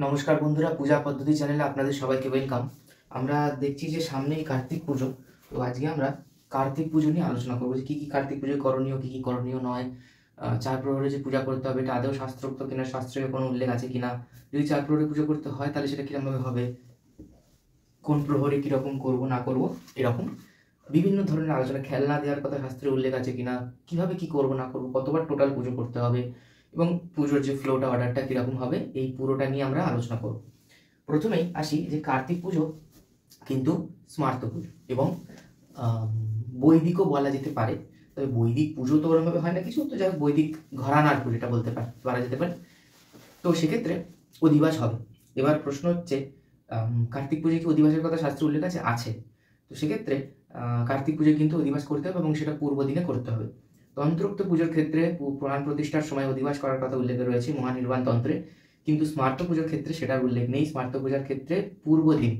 নমস্কার বন্ধুরা, পূজা পদ্ধতি চ্যানেলে আপনাদের সবাইকে ওয়েলকাম। আমরা দেখছি যে সামনেই কার্তিক পুজো। তো আজকে আমরা কার্তিক পুজো নিয়ে আলোচনা করবো যে কী কী কার্তিক পুজোয় করণীয়, কী কী করণীয় নয়। চার প্রহরে যে পূজা করতে হবে এটা আদৌ শাস্ত্রোক্ত কিনা, শাস্ত্রে কোনো উল্লেখ আছে কিনা, যদি চার প্রহরে পুজো করতে হয় তাহলে সেটা কীরকমভাবে হবে, কোন প্রহরে কীরকম করবো না করবো, এরকম বিভিন্ন ধরনের আলোচনা। খেলনা দেওয়ার কথা শাস্ত্রে উল্লেখ আছে কিনা, কীভাবে কী করবো না করবো, কতবার টোটাল পুজো করতে হবে এবং পুজোর যে ফ্লোটা অর্ডারটা কীরকম হবে, এই পুরোটা নিয়ে আমরা আলোচনা করব। প্রথমেই আসি যে কার্তিক পুজো কিন্তু স্মার্ত পুজো এবং বৈদিকও বলা যেতে পারে। তবে বৈদিক পুজো তো ওরকমভাবে হয় না কিছু, তো যাই হোক বৈদিক ঘরানার পুজোটা বলতে পারা যেতে পারে। তো সেক্ষেত্রে অধিবাস হবে। এবার প্রশ্ন হচ্ছে কার্তিক পুজোয় কি অধিবাসের কথা শাস্ত্রে উল্লেখ আছে? তো সেক্ষেত্রে কার্তিক পুজোয় কিন্তু অধিবাস করতে হবে এবং সেটা পূর্ব দিনে করতে হবে। তন্ত্রোক্ত পুজোর ক্ষেত্রে প্রাণ প্রতিষ্ঠার সময় অধিবাস করার কথা উল্লেখ রয়েছে মহানির্বাণ তন্ত্রে, কিন্তু স্মার্ত পুজোর ক্ষেত্রে সেটার উল্লেখ নেই। স্মার্ত পূজার ক্ষেত্রে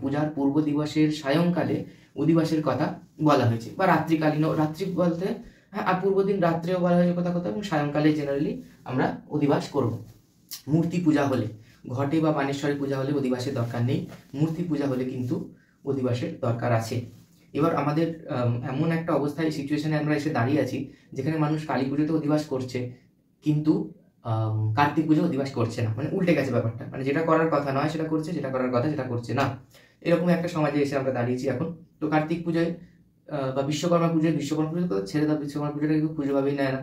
পূজার পূর্ব দিবসের সায়ংকালে অধিবাসের কথা বলা হয়েছে, বা রাত্রিকালীন, রাত্রি বলতে হ্যাঁ, আর পূর্ব দিন রাত্রেও বলা হয়েছে কথা এবং সায়ংকালে জেনারেলি আমরা অধিবাস করব। মূর্তি পূজা হলে, ঘটে বা বানেশ্বরী পূজা হলে অধিবাসের দরকার নেই, মূর্তি পূজা হলে কিন্তু অধিবাসের দরকার আছে। এবার আমাদের এমন একটা অবস্থায়, সিচুয়েশনে আমরা এসে দাঁড়িয়ে আছি যেখানে মানুষ কালী পুজোতে অধিবাস করছে কিন্তু কার্তিক পুজো অধিবাস করছে না, মানে উল্টে গেছে ব্যাপারটা, মানে যেটা করার কথা নয় সেটা করছে, যেটা করার কথা সেটা করছে না, এরকম একটা সমাজে এসে আমরা দাঁড়িয়েছি এখন। তো কার্তিক পুজোয় বা বিশ্বকর্মা পুজোয় তো ছেড়ে দাও, বিশ্বকর্মা পুজোটা কিন্তু পুজো ভাবেই নেয় না,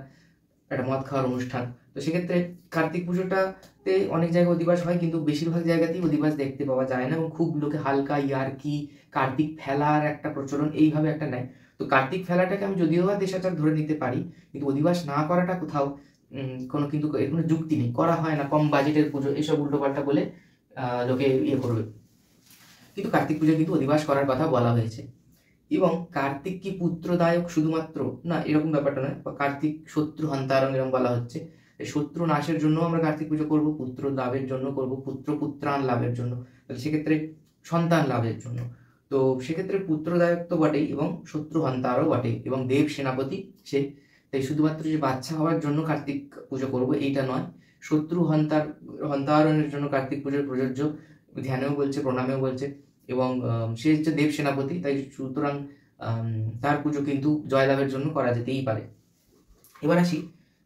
একটা মদ খাওয়ার অনুষ্ঠান। তো সেক্ষেত্রে কার্তিক পুজোটাতে অনেক জায়গায় অধিবাস হয় কিন্তু বেশিরভাগ জায়গাতেই অধিবাস দেখতে পাওয়া যায় না এবং খুব লোকে হালকা ইয়ার্কি, কার্তিক ফেলার একটা প্রচলন এইভাবে একটা নেয়। তো কার্তিক ফেলাটাকে আমি যদিও বা দেশাচার ধরে নিতে পারি, কিন্তু অধিবাস না করাটা কোথাও কিন্তু এর কোনো যুক্তি নেই, করা হয় না, কম বাজেটের পুজো, এসব উল্টোপাল্টা বলে লোকে করবে। কিন্তু কার্তিক পুজোয় কিন্তু অধিবাস করার কথা বলা হয়েছে। এবং কার্তিক কি পুত্রদায়ক শুধুমাত্র না, এরকম ব্যাপারটা নয়, কার্তিক শত্রু হন্তারং এরকম বলা হচ্ছে। শত্রু নাশের জন্য আমরা কার্তিক পুজো করব, পুত্র লাভের জন্য করব, পুত্রাণ লাভের জন্য, তাহলে সেক্ষেত্রে সন্তান লাভের জন্য। তো সেক্ষেত্রে পুত্রদায়ক তো বটেই এবং শত্রু হন্তারও বটে এবং দেব সেনাপতি সে, তাই শুধুমাত্র যে বাচ্চা হওয়ার জন্য কার্তিক পুজো করব এইটা নয়, শত্রু হন্তারণের জন্য কার্তিক পুজোর প্রযোজ্য, ধ্যানেও বলছে, প্রণামেও বলছে। এবং সে হচ্ছে দেব সেনাপতি, তাই সুতরাং তার পুজো কিন্তু জয়লাভের জন্য করা যেতেই পারে। এবার আসি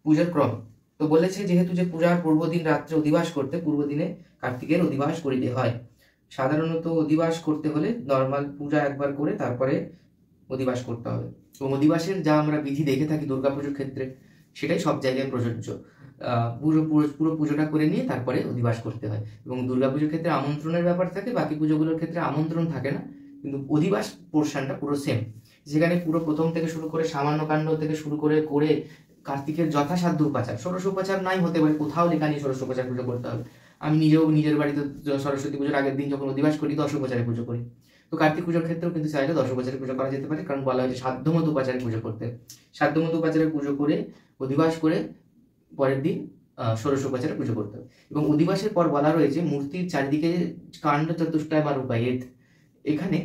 পূজার ক্রম। তো বলেছে যেহেতু যে পূজার পূর্বদিন রাত্রে অধিবাস করতে, পূর্ব দিনে কার্তিকের অধিবাস করিতে হয়। সাধারণত অধিবাস করতে হলে নর্মাল পূজা একবার করে তারপরে অধিবাস করতে হবে এবং অধিবাসের যা আমরা বিধি দেখে থাকি দুর্গাপুজোর ক্ষেত্রে সেটাই সব জায়গায় প্রযোজ্য। পুরো পুজোটা করে নিয়ে তারপরে অধিবাস করতে হয় এবং দুর্গাপুজোর ক্ষেত্রে আমন্ত্রণের ব্যাপার থাকে, বাকি পুজোগুলোর ক্ষেত্রে আমন্ত্রণ থাকে না, কিন্তু অধিবাস পোর্শনটা পুরো সেম, যেখানে পুরো প্রথম থেকে শুরু করে সামান্য কাণ্ড থেকে শুরু করে কার্তিকের যথাসাধ্য উপাচার, ষোড়শ উপাচার নাই হতে পারে, কোথাও লেখা নেই ষোড়শ উপাচার পুজো করতে হবে। আমি নিজেও নিজের বাড়িতে সরস্বতী পুজোর আগের দিন যখন অধিবাস করি 10 উপাচারে পুজো করি। তো কার্তিক পুজোর ক্ষেত্রেও কিন্তু চাইলে 10 উপাচারে পুজো করা যেতে পারে, কারণ বলা হয়েছে সাধ্যমতো উপাচারে পুজো করতে। সাধ্যমতো উপাচারে পুজো করে অধিবাস করে পরের দিন ষোড়শ উপাচারে পুজো করতে হবে। এবং অধিবাসের পর বলা রয়েছে মূর্তির চারিদিকে কাণ্ড চতুষ্টয় বা রূপায়েত, এখানে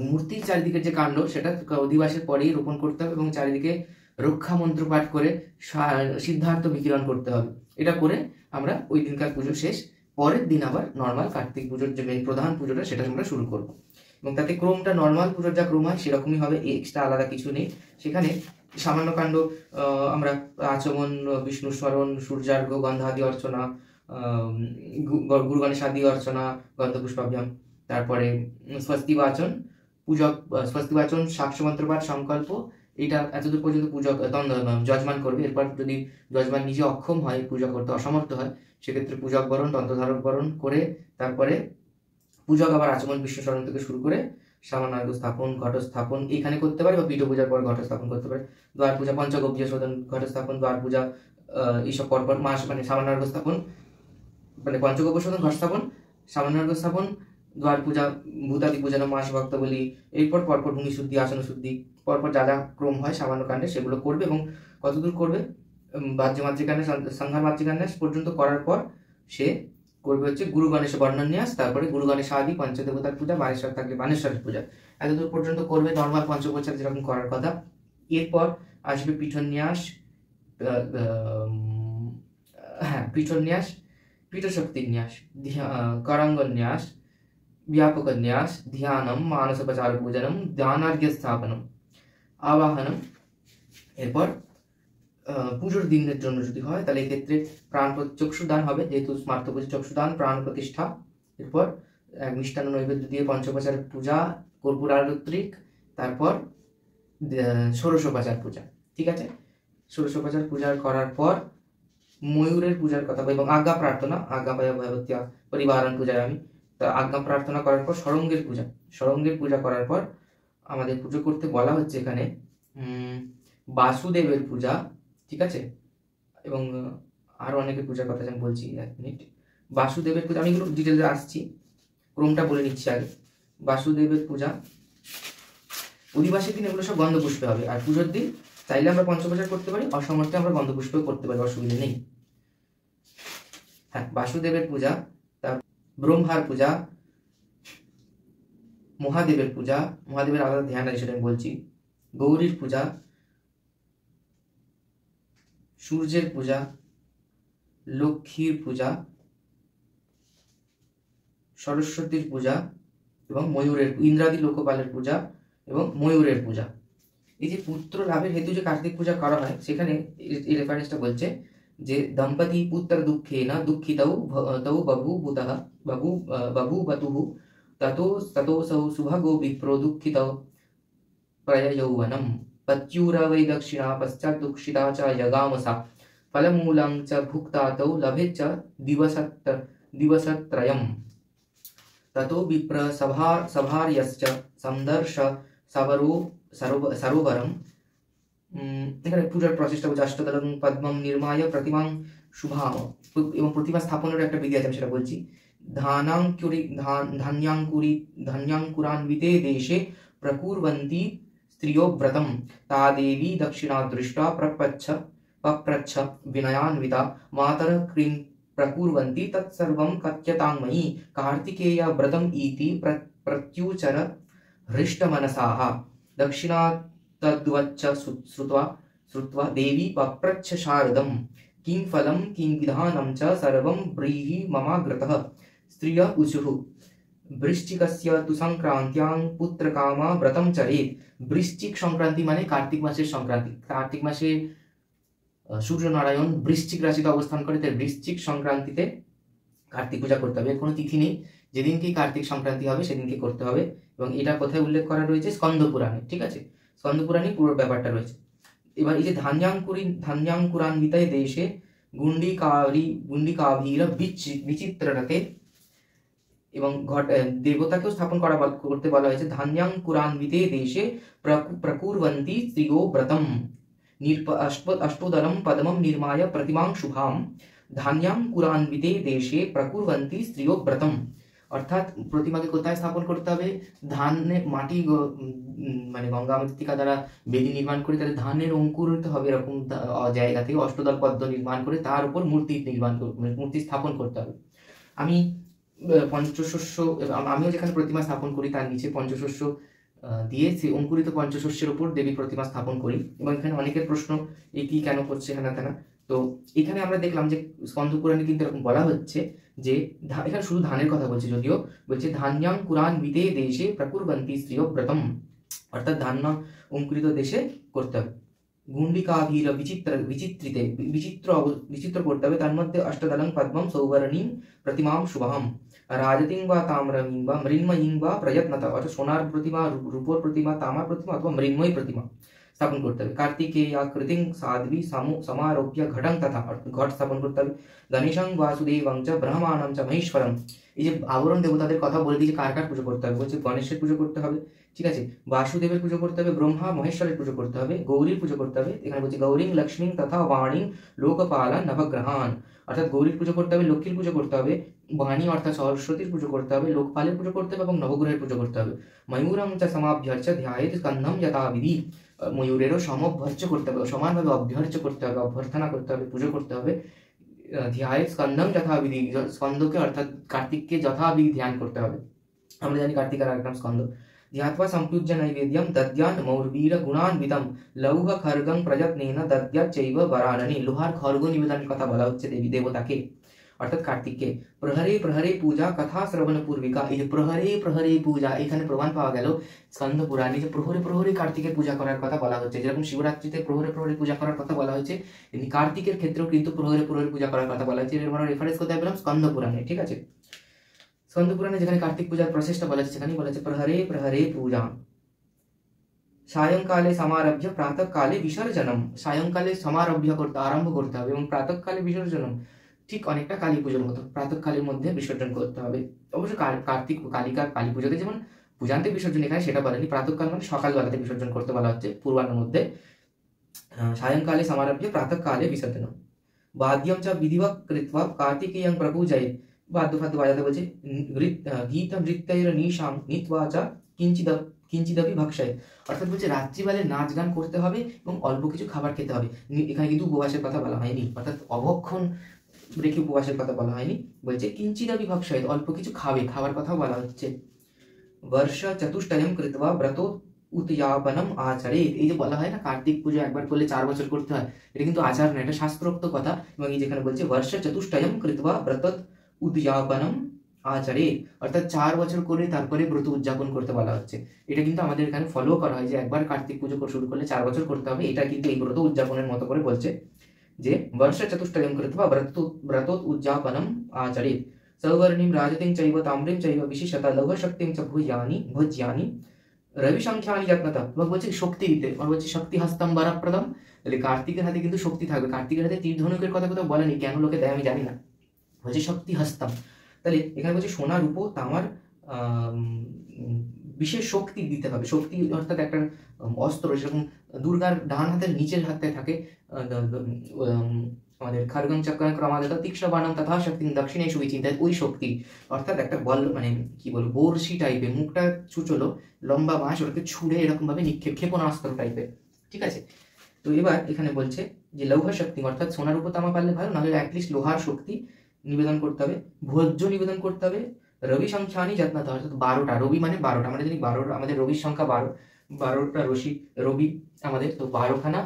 মূর্তির চারিদিকের যে কাণ্ড সেটা অধিবাসের পরেই রোপণ করতে হবে এবং চারিদিকে রক্ষা মন্ত্র পাঠ করে সিদ্ধার্থ বিকিরণ করতে হবে। এটা করে আমরা ওই দিনকার পুজো শেষ, পরের দিন আবার নর্মাল কার্তিক পুজোর যে মেন প্রধান পুজোটা সেটা আমরা শুরু করব এবং তাতে ক্রমটা নর্মাল পুজোর যা ক্রম হয় সেরকমই হবে, এক্সট্রা আলাদা কিছু নেই। সেখানে সামান্য কাণ্ড আমরা আচমন, বিষ্ণু স্মরণ, সূর্যার্ঘ, গন্ধাদি অর্চনা, গুরু গণেশ আদি অর্চনা, গন্ধপুষ্পাভ্যাম, তারপরে স্বস্তি বাচন, সাক্ষ্য মন্ত্রপাঠ, সংকল্প, এটা এতদূর পর্যন্ত পূজক যজমান করবে। এরপর যদি যজমান নিজে অক্ষম হয়, পূজা করতে অসমর্থ হয়, সেক্ষেত্রে পূজক বরণ, তন্ত্রধারক বরণ করে তারপরে পূজক আবার আচমন, বিষ্ণু স্মরণ থেকে শুরু করে সামানার্ঘ স্থাপন, ঘট স্থাপন এখানে করতে পারে, বা পীঠ পূজার পর ঘট স্থাপন করতে পারে, দ্বার পূজা, পঞ্চগব্য শোধন, ঘট স্থাপন, দ্বার পূজা, এইসব পরপর মাস, মানে সামানার্ঘ স্থাপন, মানে পঞ্চগব্য শোধন, ঘট স্থাপন, সামানার্ঘ স্থাপন, দ্বার পূজা, ভূতাদি পূজা, মাস ভক্ত বলি, এরপর পরপর ভূমি শুদ্ধি, আসন শুদ্ধি, পরপর যা যা ক্রম হয় সামান্য কাণ্ডে সেগুলো করবে। এবং কতদূর করবে, বাহ্য মাতৃকান্যাস, সংহার মাতৃকান্যাস পর্যন্ত করার পর সে করবে হচ্ছে গুরু গণেশ বর্ণন্যাস, তারপরে গুরু গণেশ আদি, পঞ্চদেবতার পূজা, বানেশ্বর থাকলে বানেশ্বরের পূজা, এতদূর পর্যন্ত করবে নর্মাল পঞ্চোপচার যেরকম করার কথা। এরপর আসবে পিঠন্যাস, पीठशक्तिन्यास, करांगन्यास, व्यापकन्यास, ध्यानम, मानसोपचार पूजनम, ध्यानार्घ्य स्थापनम, আবাহনম। এরপর পুজোর দিনের জন্য যদি হয় তাহলে এক্ষেত্রে প্রাণ চক্ষুদান হবে, যেহেতু স্মার্ত পুজো, চক্ষুদান, প্রাণ প্রতিষ্ঠা। এরপর মিষ্টান্ন নৈবেদ্য দিয়ে পঞ্চোপচার পূজা, কর্পূর আরতিক, তারপর ষোড়শোপচার পূজা। ঠিক আছে, ষোড়শোপচার পূজা করার পর ময়ূরের পূজার কথা এবং আজ্ঞা প্রার্থনা, আজ্ঞা ভগবত্য পরিবারণ পূজায় আমি তা আজ্ঞা প্রার্থনা করার পর ষড়ঙ্গের পূজা, ষড়ঙ্গের পূজা করার পর আমাদের পুজো করতে বলা হচ্ছে এখানে বাসুদেবের পূজা। ঠিক আছে, এবং আরো অনেকের পূজার কথা আমি বলছি, এক মিনিট। বাসুদেবের পূজা আমি এগুলো ডিটেলসে আসছি, ক্রমটা বলে নিচ্ছি আগে। বাসুদেবের পূজা, অধিবাসীর দিন এগুলো সব গন্ধপুষ্পে হবে, আর পুজোর দিন চাইলে আমরা পঞ্চোপচার করতে পারি, অসমর্থে আমরা গন্ধপুষ্পেও করতে পারি, অসুবিধা নেই। হ্যাঁ, বাসুদেবের পূজা, তার ব্রহ্মার পূজা, মহাদেবের পূজা, মহাদেবের আলাদা ধ্যান আছে সেটা আমি বলছি, গৌরীর পূজা, সূর্যের পূজা, লক্ষ্মীর পূজা, সরস্বতীর পূজা এবং ময়ূরের, ইন্দ্রাদি লোকপালের পূজা এবং ময়ূরের পূজা। এই যে পুত্র লাভের হেতু যে কার্তিক পূজা করা হয়, সেখানে এই রেফারেন্সটা বলছে যে দম্পতি পুত্র দুঃখে না দুঃখিতৌ তৌ বাবু বুতঃ বাবু বতুঃ ততো ততোসৌ সুভাগো বিপ্রো দুঃখিতৌ প্রয়য়ৌবনম পত্युरा वै दक्षिणा पश्चात् दुःखिता च यगामसा फलमूलं च भुक्ता तौ लभे च दिवसत्रयम् ततो विप्र सभार्यश्च संदर्श सरोवरम। এখানে পূজার প্রচেষ্টা বলছে অষ্টদলং পদ্মম নির্মায় প্রতিমাং শুভাম, এবং প্রতিমা স্থাপনের একটা বিধি আছে আমি সেটা বলছি। ধান্যাঙ্কুরান্বিতে দেশে প্রকুর্বন্তি স্ত্রিयो व्रतम ता देवी दक्षिणा दृष्ट्वा पप्रच्छ विनयान्विता मातर क्रीं प्रकुर्वन्ति तत्सर्वं कथ्यतांमयि कार्तिकेय व्रतम इति प्रत्युचर हृष्टमनसाः दक्षिणा तद्वच्च श्रुत्वा देवी पप्रच्छ शारदं किं फलं किं विधानं च सर्वं ब्रीहि ममाग्रतः स्त्रिय ऊचुः বৃশ্চিকস্য তু সংক্রান্ত্যাং পুত্রকামা ব্রতম চরেৎ। বৃশ্চিক সংক্রান্তি মানে কার্তিক মাসের সংক্রান্তি, কার্তিক মাসে সূর্যনারায়ণ বৃশ্চিক রাশিতে অবস্থান করে, তাই বৃশ্চিক সংক্রান্তিতে কার্তিক পূজা করতে হবে। কোনো তিথি নেই, যেদিনকেই কার্তিক সংক্রান্তি হবে সেদিনকে করতে হবে, এবং এটা কোথায় উল্লেখ করা রয়েছে? স্কন্দ পুরাণে। ঠিক আছে, স্কন্দ পুরাণে পুরো ব্যাপারটা রয়েছে। এবার এই যে ধান্যাঙ্কুরান্বিতায় দেশে গুন্ডিকাভীর বিচিত্ররতে, এবং দেবতাকেও স্থাপন করতে বলা হয়েছে। ধান্যাঙ্কুরান্বিতে দেশে প্রকুর্বন্তি স্ত্রিयो ব্রতম অষ্টোদরম পদ্মম নির্মায় প্রতিমাং শুভাম ধান্যাঙ্কুরান্বিতে দেশে প্রকুর্বন্তি স্ত্রিयो ব্রতম। অর্থাৎ প্রতিমাকে কোথায় স্থাপন করতে হবে? ধানের মাটি, মানে গঙ্গা মৃত্তিকা দ্বারা বেদি নির্মাণ করে তাহলে ধানের অঙ্কুরিত হবে, এরকম জায়গা থেকে অষ্টদল পদ্ম নির্মাণ করে তার উপর মূর্তি স্থাপন করতে হবে। আমি পঞ্চশস্য, আমিও যেখানে প্রতিমা স্থাপন করি তার নিচে পঞ্চশস্য দিয়ে সেই অঙ্কুরিত পঞ্চশস্যের উপর দেবী প্রতিমা স্থাপন করি। এবং এখানে অনেকের প্রশ্ন, এই কি কেন করছে হেনা তেনা। তো এখানে আমরা দেখলাম যে স্কন্দ পুরাণে কিন্তু এরকম বলা হচ্ছে যে এখানে শুধু ধানের কথা বলছে, যদিও বলছে ধান্যাঙ্কুরান্বিতে দেশে প্রকুর্বন্তি স্ত্রিयो ব্রতম, অর্থাৎ ধান্য অঙ্কুরিত দেশে করতে হবে। গুন্ডিকাভীর বিচিত্র করতে হবে, তার মধ্যে অষ্টদলং পদ্মম সৌবর্ণীং প্রতিমাং শুভম রাজতিং বা তাম্রমীং বা মৃন্ময়ীং বা প্রয়ত্নতা, অর্থাৎ সোনার প্রতিমা, রূপোর প্রতিমা, তামার প্রতিমা অথবা মৃন্ময়ী প্রতিমা স্থাপন করতে হবে। কার্তিকেয়াকৃতিং সাধ্বী সমারোপ্য ঘটং তথা, ঘট স্থাপন করতে হবে। গণেশং বাসুদেবং চ ব্রহ্মাণং চ মহেশ্বরম। এই যে আবরণ দেবতাদের কথা বলে দিয়েছে কার কার পুজো করতে হবে, বলছে গণেশের পুজো করতে হবে, ঠিক আছে, বাসুদেবের পুজো করতে হবে, ব্রহ্মা মহেশ্বরের পুজো করতে হবে, গৌরীর পুজো করতে হবে। এখানে বলছে গৌরীং লক্ষ্মীং তথা বাণীং লোকপালা নবগ্রহান, অর্থাৎ গৌরীর পুজো করতে হবে, লক্ষ্মীর পুজো করতে হবে, বাণী অর্থাৎ সরস্বতীর পুজো করতে হবে, লোকপালের পুজো করতে হবে এবং নবগ্রহের পুজো করতে হবে। ময়ূরং চ সমাভ্যর্চ্য ধ্যায়েৎ স্কন্ধম যথাবিধি, ময়ূরেরও সমভ্যর্চ্য করতে হবে, সমানভাবে অভ্যর্চ্য করতে হবে, অভ্যর্থনা করতে হবে, পুজো করতে হবে। ধ্যায়েৎ স্কন্ধম যথাবিধি, স্কন্দকে অর্থাৎ কার্তিককে যথাবিধি ধ্যান করতে হবে। আমরা জানি কার্তিকের আরেক নাম স্কন্দ। ধ্যাত্বা সম্পূজ্য নৈবেদ্যম দদ্যাৎ মৌর্বীর গুণান্বিতম লৌহ খর্গং প্রযত্নেন দদ্যাৎ চৈব বরাননি, লোহার খর্গ নিবেদনের কথা বলা হচ্ছে দেবী দেবতাকে। অর্থাৎ কার্তিককে। প্রহরে প্রহরে পূজা কথা শ্রবণ পূর্বিকা, এই যে প্রহরে প্রহরে পূজা, এখানে প্রমাণ পাওয়া গেল স্কন্দ পুরাণে যে প্রহরে প্রহরে কার্তিকের পূজা করার কথা বলা হচ্ছে। যেরকম শিবরাত্রিতে প্রহরে প্রহরে পূজা করার কথা বলা হয়েছে, তেমনি কার্তিকের ক্ষেত্রেও কিন্তু প্রহরে প্রহরে পূজা করার কথা বলা হয়েছে। এর আমরা রেফারেন্স কোথায় পেলাম? স্কন্দ পুরাণে, ঠিক আছে। স্কন্দ পুরাণে যেখানে কার্তিক পূজার প্রসেসটা বলা হচ্ছে, সেখানেই বলা হচ্ছে প্রহরে প্রহরে পূজা সায়ংকালে সমারভ্য প্রাতঃকালে বিসর্জনম। সায়ংকালে সমারভ্য করতে আরম্ভ করতে হবে এবং প্রাতঃকালে বিসর্জনম, ঠিক অনেকটা কালী পুজোর মতো প্রাতঃকালের মধ্যে বিসর্জন করতে হবে। অবশ্য কার্তিক কালী পুজোতে যেমন পূজান্তে বিসর্জন, এখানে সেটা বলেনি। প্রাতঃকাল মানে সকালবেলাতে বিসর্জন করতে বলা হচ্ছে পূর্বাহ্নের মধ্যে। সায়ংকালে সমারভ্য প্রাতঃকালে বিসর্জনম। বাদ্যম চ বিধিবৎ কৃত্বা কার্তিকেয়ং প্রপূজয়েৎ। বাদ্য ফাদ্য বাজাতে বলছে। গীত নৃত্যের নিশাম নীত্বা চ কিঞ্চিদপি ভক্ষয়েৎ। অর্থাৎ বলছে রাত্রিবেলা নাচ গান করতে হবে এবং অল্প কিছু খাবার খেতে হবে। এখানে কিন্তু উপবাসের কথা বলা হয়নি, অর্থাৎ অভক্ষণ রেখে উপবাসের কথা বলা হয়নি। বলছে কিঞ্চিদপি ভক্ষয়েৎ, অল্প কিছু খাবে, খাবার কথা বলা হচ্ছে। বর্ষ চতুষ্টয়ম কৃত্বা ব্রত উদযাপনম আচরেৎ। এই যে বলা হয় না কার্তিক পুজো একবার করলে 4 বছর করতে হয়, এটা কিন্তু আচার না, এটা শাস্ত্রোক্ত কথা। এবং এই যেখানে বলছে বর্ষ চতুষ্টয়ম কৃত্বা ব্রত উদযাপনম আচরেৎ, অর্থাৎ 4 বছর করে তারপরে ব্রত উদযাপন করতে বলা হচ্ছে। এটা কিন্তু আমাদের এখানে ফলো করা হয় যে একবার কার্তিক পুজো শুরু করলে 4 বছর করতে হবে। এটা কিন্তু এই ব্রত উদযাপনের মতো করে বলছে যে বর্ষ চতুষ্টয়ম কৃত্বা ব্রত উদযাপনম আচরেৎ। সৌবর্ণিম রাজতিং চৈব তাম্রিং চৈব বিশেষত লৌহশক্তিং চ ভুজ্যানি রবি সংখ্যানি যত্নতা। এবং বলছে শক্তি দিতে, আর বলছে শক্তি হস্তম বরপ্রদম। তাহলে কার্তিকের হাতে কিন্তু শক্তি থাকবে। কার্তিকের হাতে তীর ধনুকের কথা কোথাও বলেনি, কেন লোকে দেয় আমি জানি না। বলছে শক্তি হস্তম, তাহলে এখানে বলছে সোনা রূপো তামার বিশেষ শক্তি দিতে হবে। শক্তি অর্থাৎ একটা অস্ত্র, সেরকম দুর্গার ডান হাতের নিচের হাতে থাকে আমাদের খড়গং চক্র ক্রমাগত তীক্ষ্ণ বাণম তথা শক্তি দক্ষিণেষু বিচিন্তায়, ওই শক্তি অর্থাৎ একটা বল মানে কি বলবো বর্ষি টাইপের, মুখটা ছুচলো লম্বা বাঁশ, ওটাকে ছুঁড়ে এরকম ভাবে ক্ষেপণাস্ত্র টাইপের, ঠিক আছে। তো এবার এখানে বলছে যে লৌহ শক্তি অর্থাৎ সোনার উপর তামা পারলে ভালো, নাহলে অ্যাটলিস্ট লোহার শক্তি নিবেদন করতে হবে, ভোজ্য নিবেদন করতে হবে। রবি সংখ্যানি যত্নতা, অর্থাৎ 12টা, রবি মানে 12টা, আমরা জানি 12, আমাদের রবির সংখ্যা 12টা রবি আমাদের, তো 12খানা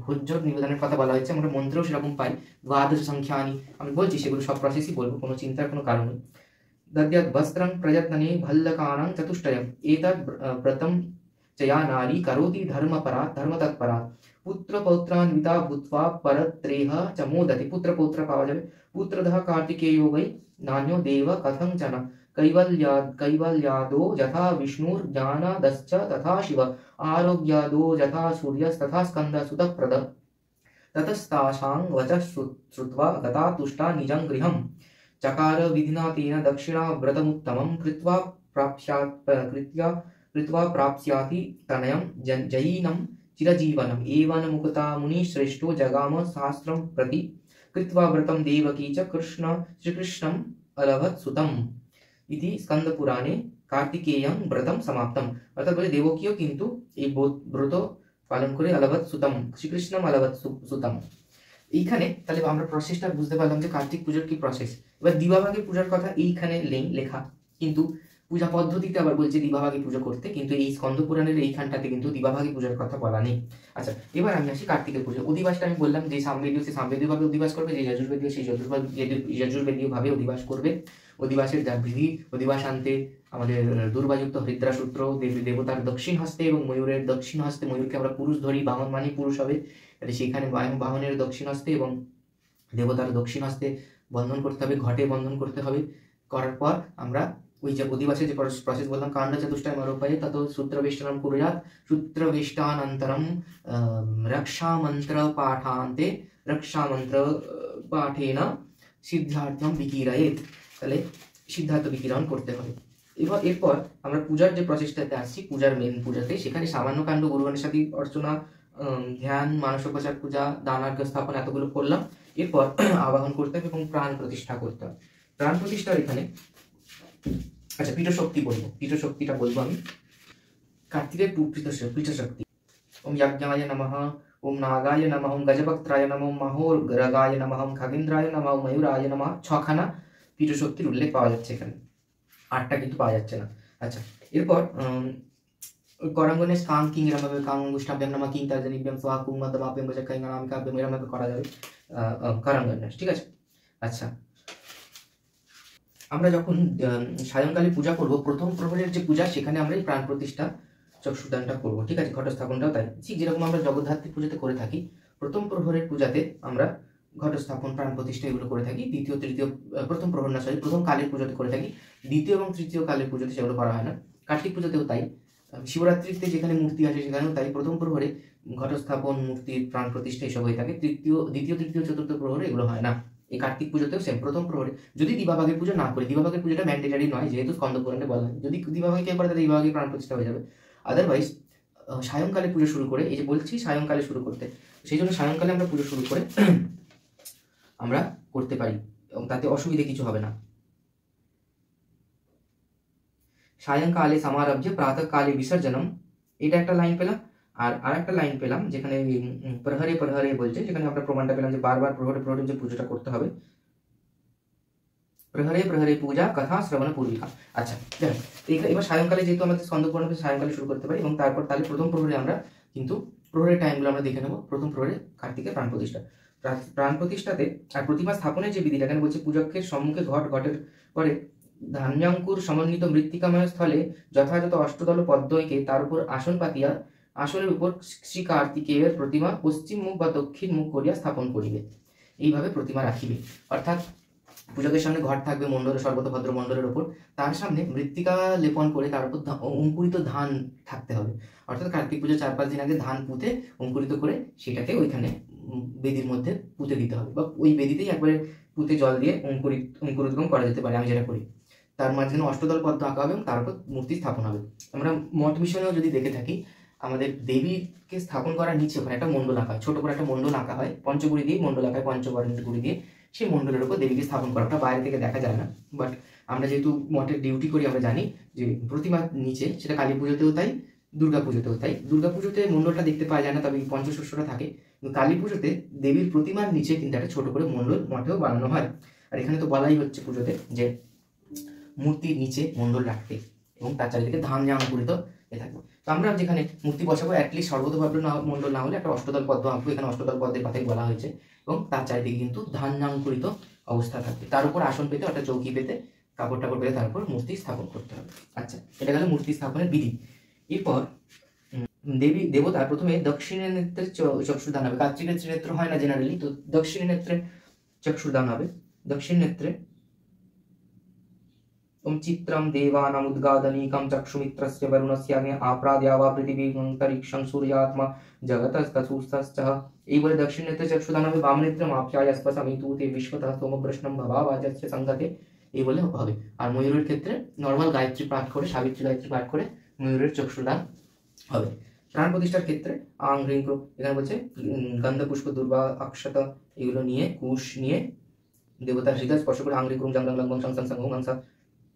ভোজ্য নিবেদনের কথা বলা হয়েছে। আমরা মন্ত্রেও সেরকম পাই, দ্বাদশ সংখ্যানি। আমি বলছি সেগুলো সব প্রসেসই বলবো, কোনো চিন্তার কোনো কারণ নেই। দদ্যাৎ বস্ত্রং প্রযত্নে ভল্লকানাং চতুষ্টয়ম এতদ্ ব্রতম চয়া নারী কरोति ধর্মতৎপরা পুত্রপৌত্রান্বিতা ভূত্বা পরত্রেহ চ মোদতি। পুত্রপৌত্র পাওয়া যাবে। পুত্রদহ কার্তিকেयो वै नान्यो देव कथंचन कैवल्यादो यथा विष्णुर्ज्ञानादश्च तथा शिव आरोग्यादो यथा सूर्यस्तथा स्कन्दसुतप्रद ततस्तासां वचः श्रुत्वा गता तुष्टा निजं गृहं चकार विधिना तेन दक्षिणा व्रतमुत्तमं कृत्वा प्राप्स्याति तनयं जयिनं चिरजीवनम्। एवं मुक्ता मुनिश्रेष्ठो जगाम शास्त्रं प्रति कृत्वा व्रतं देवकी च श्रीकृष्णम् अलभत सुतम। इति स्कंद पुराणे कार्तिकेयं व्रतम समाप्तम। অর্থাৎ বলে দেবকীও কিন্তু এই ব্রত পালন করে অলভত সুতম, শ্রীকৃষ্ণম অলভত সুতম। এইখানে তাহলে আমরা প্রসেসটা বুঝতে পারলাম যে কার্তিক পুজোর কি প্রসেস। এবার দিবাভাগী পূজার কথা এইখানে লেখা, কিন্তু পূজা পদ্ধতিতে আবার বলছে দিবাভাগী পুজো করতে, কিন্তু এই স্কন্দ পুরাণের এইখানটাতে কিন্তু দিবাভাগী পূজার কথা বলা নেই। আচ্ছা, এবার আমি আসি কার্তিকের পুজো। অধিবাসটা আমি বললাম যে সামবেদীয় সে সামবেদীয় ভাবে অধিবাস করবে, যে যজুর্বেদীয় সেই যজুর্বেদীয় ভাবে অধিবাস করবে। অধিবাসের যা বিধি, অধিবাস আনতে আমাদের দুর্বাযুক্ত হৃদ্রা সূত্র, দেবতার দক্ষিণ হস্তে এবং ময়ূরের দক্ষিণ হস্তে, ময়ূরকে আমরা পুরুষ ধরি, বাহন মানে পুরুষ হবে, তাহলে সেখানে বাহনের দক্ষিণ হস্তে এবং দেবতার দক্ষিণ হস্তে বন্ধন করতে হবে, ঘটে বন্ধন করতে হবে। করার পর আমরা ওই যে অধিবাসের যে প্রসেস বললাম, কাণ্ড চতুষ্টয় মরোপায়ে তত সূত্রবেষ্টনম কুর্যাৎ, সূত্রবেষ্টানন্তরম রক্ষামন্ত্র পাঠান্তে রক্ষামন্ত্র পাঠেন সিদ্ধার্থম বিকিরয়েৎ। তাহলে সিদ্ধার্থ বিকিরণ করতে হবে। এরপর আমরা পূজার যে প্রসেসটাতে আসছি, পূজার মেন পূজাতে, সেখানে সামান্য কাণ্ড গুরু গণেশাদি অর্চনা, ধ্যান, মানসোপচার পূজা, দানার্ঘ স্থাপন এতগুলো করলাম। এরপর আবাহন করতে হবে এবং প্রাণ প্রতিষ্ঠা করতে হবে। প্রাণ প্রতিষ্ঠার এখানে আচ্ছা পীঠশক্তি বলবো, পীঠশক্তিটা বলবো আমি। কার্তিকের পীঠশক্তি ওম যজ্ঞায় নমঃ, ওম নাগায় নমঃ, ওম গজপত্রায় নমঃ, ওম মহোগ্রগায় নমঃ, ওম খগেন্দ্রায় নমঃ, ওম ময়ূরায় নমঃ। 6খানা পীঠশক্তির উল্লেখ পাওয়া যাচ্ছে এখানে, 8টা কিন্তু পাওয়া যাচ্ছে না। আচ্ছা, এরপর করাঙ্গনে কাং কিং এরমভাবে কাং অঙ্গুষ্ঠাভ্যাম নমঃ, কিং তর্জনীভ্যাম স্বাহা, কুং মধ্যমাভ্যাম বচকাং অনামিকাভ্যাম এরমভাবে করা যাবে করাঙ্গনে, ঠিক আছে। আচ্ছা, আমরা যখন সায়ংকালে পূজা করব, প্রথম প্রহরের যে পূজা সেখানে আমরা এই প্রাণ প্রতিষ্ঠা চক্ষুদানটা করবো, ঠিক আছে। ঘটস্থাপনটাও তাই, ঠিক যেরকম আমরা জগদ্ধাত্রী পুজোতে করে থাকি। প্রথম প্রহরের পূজাতে আমরা ঘটস্থাপন, প্রাণ প্রতিষ্ঠা এগুলো করে থাকি। দ্বিতীয় তৃতীয় প্রথম প্রহর না, সরি, প্রথম কালের পুজোতে করে থাকি। দ্বিতীয় এবং তৃতীয় কালের পুজোতে সেগুলো করা হয় না। কার্তিক পুজোতেও তাই, শিবরাত্রিতে যেখানে মূর্তি আছে সেখানেও তাই, প্রথম প্রহরে ঘটস্থাপন, মূর্তির প্রাণ প্রতিষ্ঠা এসব হয়ে থাকে। দ্বিতীয় তৃতীয় চতুর্থ প্রহরে এগুলো হয় না। এই কার্তিক পুজোতেও সেম, প্রথম প্রহরে যদি দিবাভাগের পুজো না করি, দিবাভাগের পুজোটা ম্যান্ডেটারি নয়, যেহেতু স্কন্দ পুরাণে বলা হয়, যদি দিবাভাগে কেউ করে তাহলে দিবাভাগে প্রাণ প্রতিষ্ঠা হয়ে যাবে। আদারওয়াইজ সায়ংকালে পুজো শুরু করে, এই যে বলছি সায়ংকালে শুরু করতে, সেই জন্য সায়ংকালে আমরা পুজো শুরু করে আমরা করতে পারি এবং তাতে অসুবিধে কিছু হবে না। সায়ংকালে সমারভ্য প্রাতঃকালে বিসর্জনম, এটা একটা লাইন পেলাম। আর একটা লাইন পেলাম যেখানে প্রহরে প্রহরে বলছে, যেখানে আমরা প্রমাণটা পেলাম যে বারবার প্রহরে প্রহরে যে পুজোটা করতে হবে। প্রহরে প্রহরে পূজা কথা শ্রবণ পূর্বিকা। আচ্ছা দেখো, এবার সায়ংকালে যেহেতু আমাদের স্কন্দ পুরাণ সায়ংকালে শুরু করতে পারি, এবং তারপর তাহলে প্রথম প্রহরে আমরা কিন্তু প্রহরের টাইমগুলো আমরা দেখে নেবো। প্রথম প্রহরে কার্তিকের প্রাণ প্রতিষ্ঠা, প্রাণ প্রতিষ্ঠাতে আর প্রতিমা স্থাপনের যে বিধিটা এখানে বলছে, পূজকের সম্মুখে ঘটের পরে ধান্যাঙ্কুর সমন্বিত মৃত্তিকাময় স্থলে যথাযথ অষ্টদল পদ্ম এঁকে তার উপর আসন পাতিয়া আসনের উপর শ্রী কার্তিকেয়ের প্রতিমা পশ্চিম মুখ বা দক্ষিণ মুখ করিয়া স্থাপন করিবে। এইভাবে প্রতিমা রাখিবে, অর্থাৎ পূজকের সামনে ঘট থাকবে মণ্ডলে, সর্বতভদ্র মণ্ডলের ওপর, তার সামনে মৃত্তিকা লেপন করে তার উপর অঙ্কুরিত ধান থাকতে হবে। অর্থাৎ কার্তিক পুজো 4-5 দিন আগে ধান পুঁতে অঙ্কুরিত করে সেটাকে ওইখানে বেদির মধ্যে পুঁতে দিতে হবে, বা ওই বেদিতেই একবারে পুঁতে জল দিয়ে অঙ্কুরোদ্গম করা যেতে পারে, আমি যেটা করি। তার মাঝখানে অষ্টদল পদ্ম আঁকা হবে এবং তার উপর মূর্তি স্থাপন হবে। আমরা মঠ মিশনেও যদি দেখে থাকি, আমাদের দেবীকে স্থাপন করার নিচে ওখানে একটা মণ্ডল আঁকা হয়, ছোট করে একটা মণ্ডল আঁকা হয়, পঞ্চগুড়ি দিয়ে মণ্ডল আঁকা হয়, পঞ্চবর্ণের গুড়ি দিয়ে। সেই মণ্ডলের উপর দেবীকে স্থাপন করাটা বাইরে থেকে দেখা যায় না, বাট আমরা যেহেতু মঠের ডিউটি করি, আমরা জানি যে প্রতিমার নিচে, সেটা কালী পুজোতেও তাই, দুর্গা পুজোতেও তাই। দুর্গা পুজোতে মণ্ডলটা দেখতে পাওয়া যায় না, তবে পঞ্চশস্যটা থাকে। কিন্তু কালী পুজোতে দেবীর প্রতিমার নিচে কিন্তু একটা ছোট করে মণ্ডল মঠেও বানানো হয়। আর এখানে তো বলাই হচ্ছে পুজোতে যে মূর্তির নিচে মণ্ডল রাখতে, এবং তার চারিদিকে ধান অঙ্কুরিত থাকবে। তো আমরা যেখানে মূর্তি বসাবো, অ্যাটলিস্ট সর্বতভদ্র মণ্ডল না হলে একটা অষ্টদল পদ্ম আঁকবো। এখানে অষ্টদল পদ্মের কথাই বলা হয়েছে, এবং তার চারিদিকে কিন্তু ধান্যাঙ্কুরিত অবস্থা থাকবে। তার উপর আসন পেতে, অর্থাৎ চৌকি পেতে, কাপড় টাপড় পেতে তার উপর মূর্তি স্থাপন করতে হবে। আচ্ছা, এটা গেল মূর্তি স্থাপনের বিধি। এরপর দেবতার প্রথমে দক্ষিণের নেত্রে চক্ষুদান হবে। কার্তিকের ত্রিনেত্র হয় না জেনারেলি, তো দক্ষিণের নেত্রে চক্ষুদান হবে। দক্ষিণ নেত্রে চিত্রম দেবানামুদ্গাদনীকম চক্ষুমিত্রস্য বরুণস্যাগ্নে আপ্রাদ্যা বা পৃথিবীং অন্তরিক্ষং সূর্যাত্মা জগতস্তথুস্তশ্চঃ। এই বলে দক্ষিণ নেত্রে চক্ষুদান হবে। বাম নেত্রে মাপ্যায়স্পসমিতু তে বিশ্বতঃ সোমবৃষ্ণম ভবাবাজস্য সংগতে, এই বলে হবে। আর ময়ূরের ক্ষেত্রে নর্মাল গায়ত্রী পাঠ করে, সাবিত্রী গায়ত্রী পাঠ করে ময়ূরের চক্ষুদান হবে। প্রাণ প্রতিষ্ঠার ক্ষেত্রে এখানে বলছে গন্ধ পুষ্প দুর্বা অক্ষত এগুলো নিয়ে, কুশ নিয়ে দেবতার হৃদয় স্পর্শ করে আংরিং ক্রুং জাংলাং লংবং সং সং সং ওং সং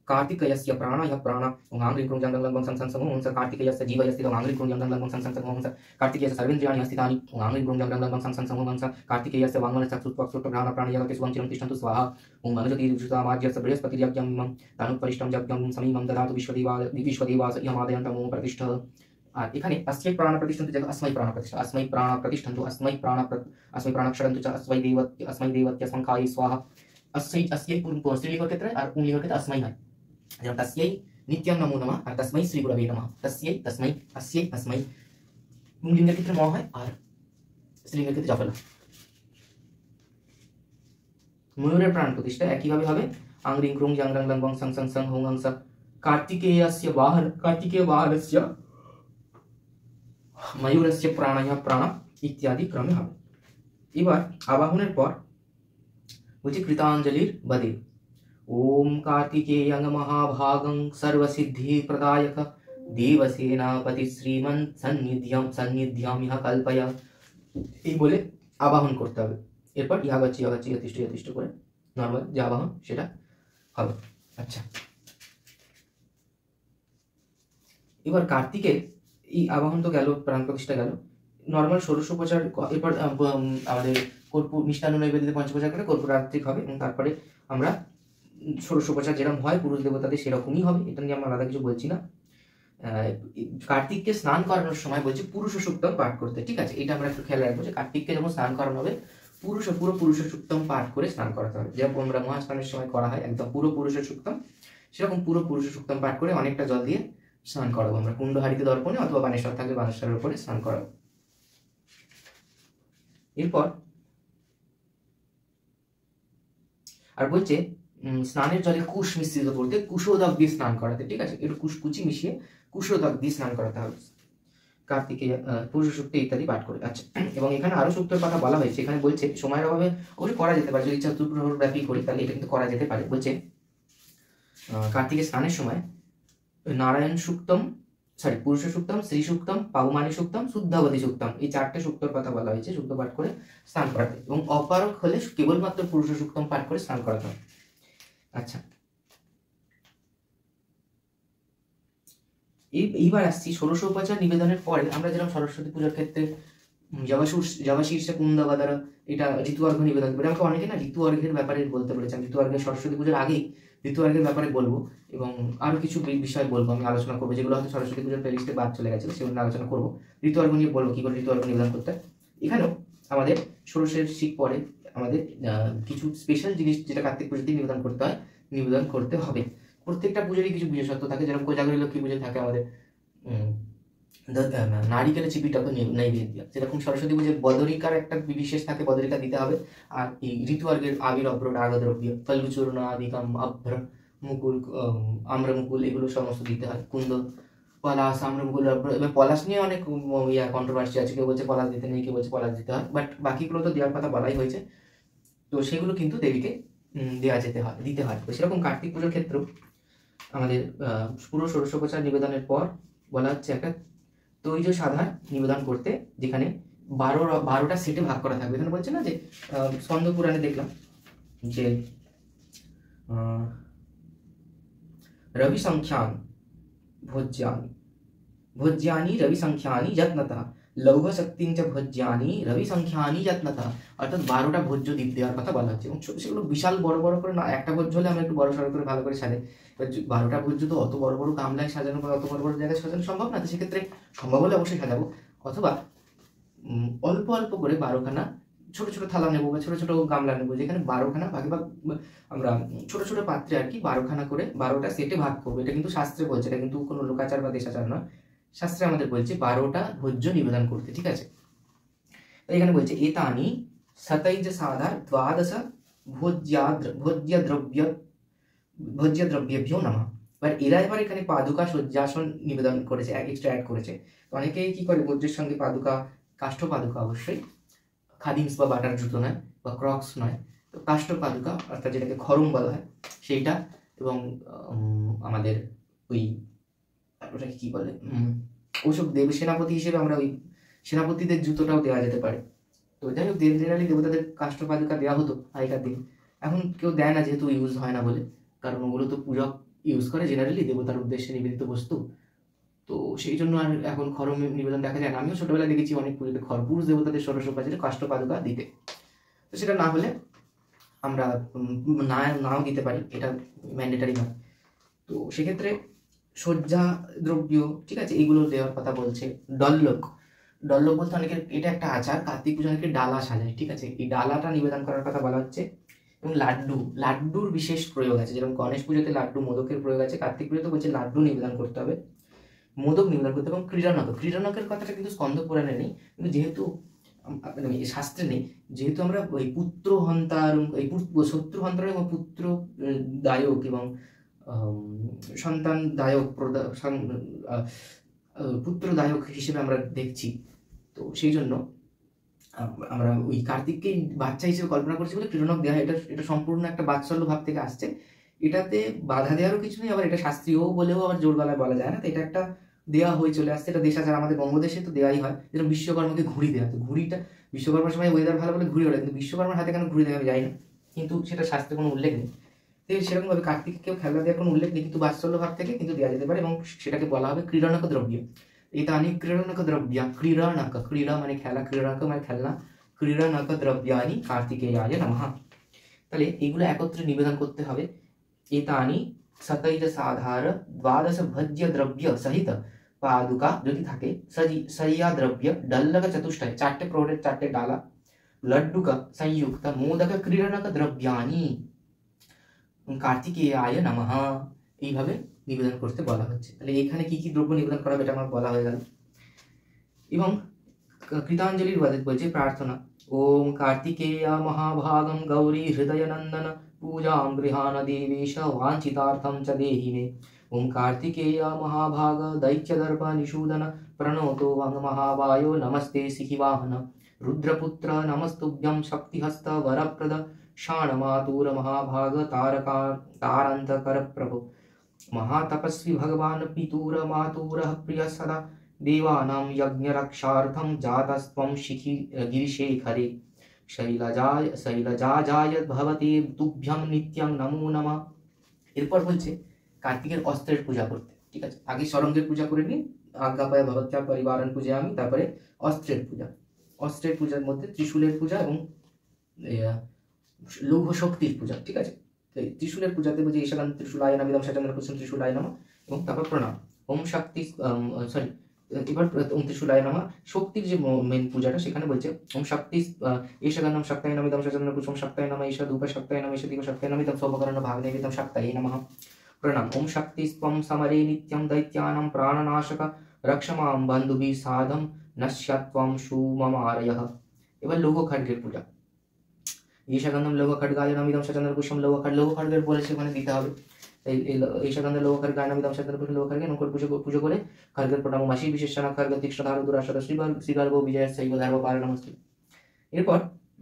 कार्तिकेयस्य प्राणः प्राण ओं आंग्रिं क्रुं जंगलं लंबं सं सं सं ओं स कार्तिकेयस्य जीवयस्ति ओं आंग्रिं क्रुं जंगलं लंबं सं सं सं ओं स कार्तिकेयस्य सर्वेन्द्रियाणि अस्तितानि ओं आंग्रिं क्रुं जंगलं लंबं सं सं सं ओं स कार्तिकेयस्य वाङ्मनश्चक्षुष्पक्षुष्पघ्राण प्राणयगति स्वंचिरं तिष्ठन्तु स्वाहा ओं अनुजतीर्जुषामाज्यस्य बृहस्पतिर्यज्ञं इमं तनुपरिष्टं यज्ञं समीमं ददातु विश्वदेवास इयमादयन्तम् ओं प्रतिष्ठः। আর এখানে अस्मै प्राण प्रतिष्ठन्तु जग अस्मै प्राण प्रतिष्ठा, अस्मै प्राण प्रतिष्ठन्तु, अस्मै प्राण क्षरन्तु च अस्मै देवत्य संखाय स्वाहा। अस्यै स्त्रीलिंगের ক্ষেত্রে আর পুংলিঙ্গের ক্ষেত্রে अस्मै হয়, যেমন তস্यै নিত্যং নমো নমঃ আর তস্मै শ্রী গুরবে নমঃ। তস্यै তস্मै अस्यै अस्मै পুংলিঙ্গের ক্ষেত্রে ম হয়, আর স্ত্রীলিঙ্গের ক্ষেত্রে জফলা। ময়ূরের প্রাণ প্রতিষ্ঠা একইভাবে হবে। আংরিং ক্রুং জাংরাং লংবং সং সং সং হোং অং স कार्तिकेयस्य कार्तिकेय वाहनस्य ময়ূরस्य প্রাণায় প্রাণ ইত্যাদি ক্রমে হবে। এবার আবাহনের পর বলছি কৃতাঞ্জলির বদে ओम कार्तिकेयं महाभागं सर्वसिद्धि प्रदायक देवसेनापति श्रीमन् सन्निध्यं इह कल्पय, এই বলে আবাহন করতে হবে। এরপর ইয়াগাচ্ছি যথেষ্ট করে নর্মাল যে আবাহন সেটা হবে। আচ্ছা, এবার কার্তিকের এই আবাহন তো গেল, প্রাণ প্রতিষ্ঠা গেল, নর্মাল ষোড়শোপচার। এরপর আমাদের কর্পূর মিষ্টান্ন নৈবেদ্যে পঞ্চোপচার করে কর্পূরাত্রিক হবে, এবং তারপরে আমরা ষোড়শোপচার যেরকম হয় পুরুষ দেবতাদের সেরকমই হবে। এটা নিয়ে আমরা আলাদা কিছু বলছি না। কার্তিককে স্নান করানোর সময় বলছি পুরুষ সূক্তম পাঠ করতে, ঠিক আছে। এটা আমরা একটু খেয়াল রাখবো যে কার্তিককে যখন স্নান করানো হবে পুরো পুরুষ সুক্তম পাঠ করে স্নান করাতে হবে। যেরকম আমরা মহাস্নানের সময় করা হয় একদম পুরো পুরুষ সুক্তম, সেরকম পুরো পুরুষ সুক্তম পাঠ করে অনেকটা জল দিয়ে স্নান করাবো আমরা। কুণ্ড হাড়িতে দর্পণে অথবা বানেশ্বর থাকলে বানেশ্বরের উপরে স্নান করাবো। এরপর আর বলছে স্নানের জলে কুশ মিশ্রিত করতে, কুশোদক দিয়ে স্নান করাতে, ঠিক আছে, একটু কুচি মিশিয়ে কুশোদক দিয়ে স্নান করাতে হবে কার্তিকে পুরুষ সূক্ত ইত্যাদি পাঠ করে। আচ্ছা, এবং এখানে আরো সূক্তের কথা বলা হয়েছে। এখানে বলছে সময়ের অভাবে অবশ্যই করা যেতে পারে, যদি চতুর্প্রহর ব্যাপী করি তাহলে এটা কিন্তু করা যেতে পারে। বলছে কার্তিকের স্নানের সময় নারায়ণ সুক্তম, পুরুষ সুক্তম, শ্রী সুক্তম, পাউমানি সুক্তম, শুদ্ধাবধি সুক্তম, এই 4টে সূক্তর কথা বলা হয়েছে সূক্ত পাঠ করে স্নান করাতে, এবং অপারক হলে কেবলমাত্র পুরুষ সুক্তম পাঠ করে স্নান করাতে হবে। আচ্ছা, এইবার আসছি ষোড়শোপচার নিবেদনের পরে আমরা যেরকম সরস্বতী পূজার ক্ষেত্রে জবাশীর্ষে কুন্দাবাদারা এটা ঋতু অর্ঘ্য নিবেদন করি। আমাকে অনেকে না ঋতু অর্ঘ্যের ব্যাপারে বলতে বলেছেন, ঋতু অর্ঘ্যের সরস্বতী পুজোর আগেই ঋতু অর্ঘ্যের ব্যাপারে বলবো, এবং আরো কিছু বিষয় বলবো, আমি আলোচনা করবো, যেগুলো হয়তো সরস্বতী পুজোর প্লেলিস্টে বাদ চলে গেছে, সেগুলো আলোচনা করবো। ঋতু অর্ঘ্য নিয়ে বলবো কি করে ঋতু অর্ঘ্য নিবেদন করতে। এখানেও আমাদের ষোড়শের শিখ পরে আমাদের কিছু স্পেশাল জিনিস যেটা কার্তিক পুজোতে নিবেদন করতে হয়, নিবেদন করতে হবে। প্রত্যেকটা পুজোরই কিছু বিশেষত্ব থাকে, যেরকম কোজাগরী লক্ষ্মী পুজো থাকে আমাদের নারিকেলের চিপিটাকে নৈবেদ্য, যেরকম সরস্বতী পুজোর বদরিকার একটা বিশেষ থাকে, বদরিকা দিতে হবে। আর এই ঋতু অর্ঘের আবির অভ্র রাগদ্রব্য ফল্গুচূর্ণ আদিকাম অভ্র মুকুল আম্রমুকুল এগুলো সমস্ত দিতে হয়। কুন্দ পলাশ আম্রমুকুল অভ্র, এবার পলাশ নিয়ে অনেক কন্ট্রোভার্সি আছে, কেউ বলছে পলাশ দিতে নেই, কেউ বলছে পলাশ দিতে হয়, বাট বাকিগুলো তো দেওয়ার কথা বলাই হয়েছে, তো সেগুলো কিন্তু দেবীকে দেওয়া যেতে হয়, দিতে হয়। তো সেরকম কার্তিক পুজোর ক্ষেত্রেও আমাদের পুরো ষোড়শোপচার নিবেদনের পর বলা হচ্ছে একটা তৈজ সাধার নিবেদন করতে, যেখানে 12টা সেটে ভাগ করা থাকবে। এখানে বলছে না যে স্কন্দ পুরাণে দেখলাম যে রবি সংখ্যান ভোজ্যানি রবি সংখ্যানি যত্নতা লৌহ শক্তি ভোজ্যানি রবি সংখ্যানি যত্নতা, অর্থাৎ 12টা ভোজ্য দ্বীপ দেওয়ার কথা বলা হচ্ছে। এবং সেগুলো বিশাল বড় বড় করে না, একটা ভোজ্য হলে আমরা একটু বড় সড়ো করে ভালো করে সাজাই, 12টা ভোজ্য তো অত বড় বড় গামলায় সাজানো বা অত বড় বড় জায়গায় সাজানো সম্ভব না, তো সেক্ষেত্রে সম্ভব হলে অবশ্যই সাজাবো, অথবা অল্প অল্প করে 12খানা ছোট ছোট থালা নেবো বা ছোট ছোট গামলা নেবো, যেখানে 12খানা ভাগে ভাগ আমরা ছোট ছোট পাত্রে আর কি 12খানা করে 12টা সেটে ভাগ করবো। এটা কিন্তু শাস্ত্রে বলছে, এটা কিন্তু কোনো লোকাচার বা দেশাচার নয়, শাস্ত্রে আমাদের বলছে 12টা ভোজ্য নিবেদন করতে, ঠিক আছে। এখানে বলছে এতানি সতৈজ সাধার দ্বাদশ ভোজ্যদ্রব্যেভ্যো নমঃ। এবার এখানে পাদুকা শয্যাসন নিবেদন করেছে, এক্সট্রা অ্যাড করেছে। তো অনেকেই কি করে ভোজ্যের সঙ্গে পাদুকা, কাষ্ঠ পাদুকা অবশ্যই, খাদিমস বা বাটার জুতো নয় বা ক্রক্স নয়, তো কাষ্ঠ পাদুকা অর্থাৎ যেটাকে খরম বলা হয় সেইটা, এবং আমাদের ওই ওটাকে কি বলে ওসব দেব সেনাপতি হিসেবে আমরা ওই সেনাপতিদের জুতোটাও দেওয়া যেতে পারে। তো যাই হোক, জেনারেলি দেবতাদের কাষ্ঠ পাদুকা দেওয়া হতো আগেকার দিন, এখন কেউ দেয় না যেহেতু ইউজ হয় না বলে, কারণ ওগুলো তো পূজক ইউজ করে জেনারেলি দেবতার উদ্দেশ্যে নিবেদিত বস্তু, তো সেই জন্য আর এখন খরম নিবেদন দেখা যায় না। আমিও ছোটবেলায় দেখেছি অনেক পুজোতে পুরুষ দেবতাদের ষোড়শোপচারে কাষ্ঠ পাদুকা দিতে, তো সেটা না হলে আমরা নাও দিতে পারি, এটা ম্যান্ডেটারি নয়। তো সেক্ষেত্রে শয্যা দ্রব্য, ঠিক আছে, এইগুলো দেওয়ার কথা বলছে। ডল্লক বলতে অনেকের এটা একটা আচার, কার্তিক পুজো অনেকে ডালা সাজায়, ঠিক আছে, এই ডালাটা নিবেদন করার কথা বলা হচ্ছে। এবং লাড্ডুর বিশেষ প্রয়োগ আছে, যেরকম গণেশ পুজোতে লাড্ডু মোদকের প্রয়োগ আছে, কার্তিক পুজোতে বলছে লাড্ডু নিবেদন করতে হবে, মোদক নিবেদন করতে হবে। এবং ক্রীড়নকের কথাটা কিন্তু স্কন্দ পুরাণে নেই, কিন্তু যেহেতু শাস্ত্রে নেই, যেহেতু আমরা ওই পুত্র হন্তার, এই শত্রু হন্তার এবং পুত্র দায়ক এবং সন্তান দায়ক পুত্রদায়ক হিসেবে আমরা দেখছি, তো সেই জন্য আমরা ওই কার্তিককে বাচ্চা হিসেবে কল্পনা করছি বলে ক্রীড়নক দেওয়া। এটা সম্পূর্ণ একটা বাৎসল্য ভাব থেকে আসছে, এটাতে বাধা দেওয়ারও কিছু নেই, আবার এটা শাস্ত্রীয় বলেও আবার জোর গলায় বলা যায় না, তো এটা একটা দেওয়া হয়ে চলে আসছে, এটা দেশাচার, আমাদের বঙ্গদেশে তো দেওয়াই হয়। যেরকম বিশ্বকর্মাকে ঘুড়ি দেওয়া, তো ঘুড়িটা বিশ্বকর্মার সময় ওয়েদার ভালো বলে ঘুড়ি ওড়ে, কিন্তু বিশ্বকর্মার হাতে কেন ঘুড়ি দেওয়া আমি জানি না, কিন্তু সেটা শাস্ত্রে কোনো উল্লেখ নেই। তো সেরকমভাবে কার্তিককেও খেলা দেওয়ার কোনো উল্লেখ নেই, কিন্তু বাৎসল্য ভাব থেকে কিন্তু দেওয়া যেতে পারে, এবং সেটাকে বলা হবে ক্রীড়নক দ্রব্য। এতানি ক্রীড়নক দ্রব্য, ক্রীড়া মানে খেলা, ক্রীড়নক মানে খেলনা, ক্রীড়নক দ্রব্যানি কার্তিকেয়ায় নমঃ। তাহলে এগুলো একত্রে নিবেদন করতে হবে। এতানি সতৈজ সাধার দ্বাদশ ভোজ্য দ্রব্য সহিত পাদুকা যদি থাকে, শয্যা দ্রব্য ডল্লক চতুষ্টয়, 4টে প্রহরের 4টে ডালা, लड्डुक संयुक्त मोदक क्रीडनक द्रव्यानि কার্তিকেয়ায় নমঃ এইভাবে নিবেদন করতে বলা হচ্ছে। তাহলে এখানে কি কি দ্রব্য নিবেদন করা হবে এটা আমার বলা হয়ে গেল। এবং কৃতাঞ্জলির বলছে প্রার্থনা, ওম কার্তিকেয় মহাভাগম গৌরী হৃদয় নন্দন পূজাম গৃহাণ দেবেশ वाञ्छितार्थं च देहि मे। ओम कार्तिकेय महाभाग दैत्यदर्प निषूदन प्रणोतो वंग महावायो नमस्ते सिहिवाहन रुद्रपुत्र नमस्तुभ्यं शक्तिहस्त वरप्रद शाणमातुर महाभाग तारंतकर प्रभो महातपस्वी भगवान पितूर मातुर प्रिय सदा देवानां यज्ञरक्षार्थं जातस्त्वं शिखि गिरिशेखरे शैलजाय भवते तुभ्यं नित्यं नमो नमः। এরপর বলছে কার্তিকের অস্ত্রের পূজা করতে। ঠিক আছে, আগে ষড়ঙ্গের পূজা করে নিই, আজ্ঞা পায় ভগবত্যা পরিবারণ পূজা আমি, তারপরে অস্ত্রের পূজা। অস্ত্রের পূজার মধ্যে ত্রিশূলের পূজা এবং লৌহ শক্তির পূজা। ঠিক আছে, ত্রিশূলের পূজাতে বলছে ঈশাকান্ত ত্রিশূলায় নমঃ সচন্দ্র কুসুম ত্রিশূলায় নমঃ, এবং তারপর প্রণাম ওম শক্তি এবার ওম ত্রিশূলায় নমঃ। শক্তির যে মেন পূজাটা সেখানে বলছে ওম শক্তি ঈশাকান্তম শক্তায় নমঃ সচন্দ্র কুসুম শক্তায় নমঃ ঈশা ধূপ শক্তায় নমঃ ঈশা দীপ শক্তায় নমঃ সোপকরণ ভাগনেবিতম শক্তায় নমঃ। प्रणाम ओम शक्ति स्वं समरे नित्यं दैत्यानां प्राणनाशक रक्षमां बंधुभिः साधं नश्यत्वं सुममारयः। এবার লৌহ খড়গের পূজা। ঈশাগন্ধম লৌহ খড়গায় নমিদম সচন্দ্রপুষ্পম লৌহ খড়গের বলেছে ওখানে দিতে হবে। ঈশাগন্ধ লৌহ খড়গায় নমিদম সচন্দ্রপুষ্পম লৌহ খড়গে নকর পুজো করে খড়গের প্রণাম মাসি বিশেষণ খড়গ তীক্ষ্ণধার দুরাশদ শ্রীগর্ভ বিজয় শৈব ধর্ম পালনমস্তি। এরপর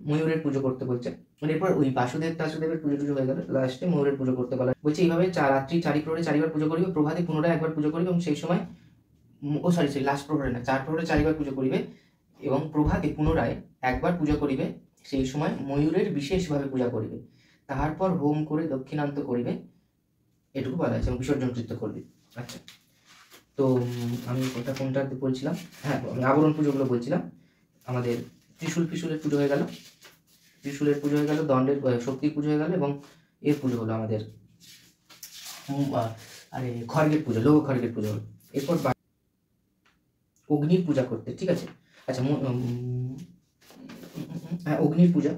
ময়ূরের পুজো করতে বলছে। এরপর ওই বাসুদেবের পুজো হয়ে গেল, লাস্টে ময়ূরের পুজো করতে বলা বলছে। এইভাবে রাত্রি চারি প্রহরে চারিবার পুজো করিবে, প্রভাতে পুনরায় একবার পুজো করিবে এবং সেই সময় লাস্ট প্রহরে না, চার প্রহরে চারিবার পুজো করিবে এবং প্রভাতে পুনরায় একবার পুজো করিবে, সেই সময় ময়ূরের বিশেষভাবে পূজা করিবে, তারপর হোম করে দক্ষিণান্ত করিবে, এটুকু বলা আছে, এবং বিসর্জন কৃত্য করবে। আচ্ছা, তো আমি কোনটা বলছিলাম, হ্যাঁ আমি আবরণ পুজোগুলো বলছিলাম। আমাদের ত্রিশূলের পুজো হয়ে গেল, ত্রিশূলের পুজো হয়ে গেল, দণ্ডের শক্তির পুজো হয়ে গেল, এবং এর পুজো হলো আমাদের খড়গের পুজো, লৌহ খড়গের পুজো হলো। এরপর অগ্নির পূজা করতে। ঠিক আছে, আচ্ছা হ্যাঁ অগ্নির পূজা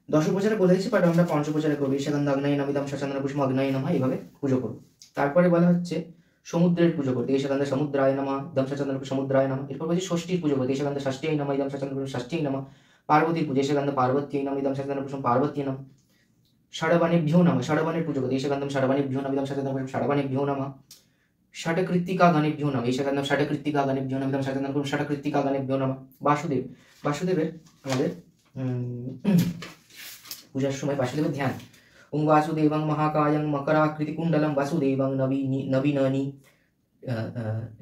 দশোপচারে বলে দিচ্ছি, বাট আমরা পঞ্চোপচারে করবো। ঈশাগন্ধ আগ্নেয় নমিদম সচন্দ্র পুষ্পম আগ্নেয় নমঃ, এইভাবে পুজো করবো। তারপরে বলা হচ্ছে সমুদ্রের পুজো করতে। ঈশাগন্ধ সমুদ্রায় নমঃ ইদম সচন্দ্র সমুদ্রায় নমঃ। এরপর বলছি ষষ্ঠীর পুজো করতে। ঈশাগন্ধ ষষ্ঠ্যায় নমঃ ইদম সচন্দ্র ষষ্ঠ্যায় নমঃ। পার্বতীর পুজো। ঈশাগন্ধ পার্বত্যৈ নমঃ ইদম সচন্দ্র পার্বত্যৈ নমঃ। ষড়বাণীভ্যো নমঃ, ষড়বাণীর পুজো করতে। ঈশাগন্ধম ষড়বাণীভ্যো নমঃ ইদম সচন্দ্র ষড়বাণীভ্যো নমঃ। ষটকৃত্তিকা গণেভ্যো নমঃ। ঈশাগন্ধম ষটকৃত্তিকা গণেভ্যো নমঃ ইদম সচন্দ্র ষটকৃত্তিকা গণেভ্যো নমঃ। বাসুদেবের আমাদের পূজার সময় বাসুদেবের ধ্যান। ওম বাসুদেবং মহাকায়ং মকরাকৃতি কুণ্ডলম বাসুদেবং নবীননি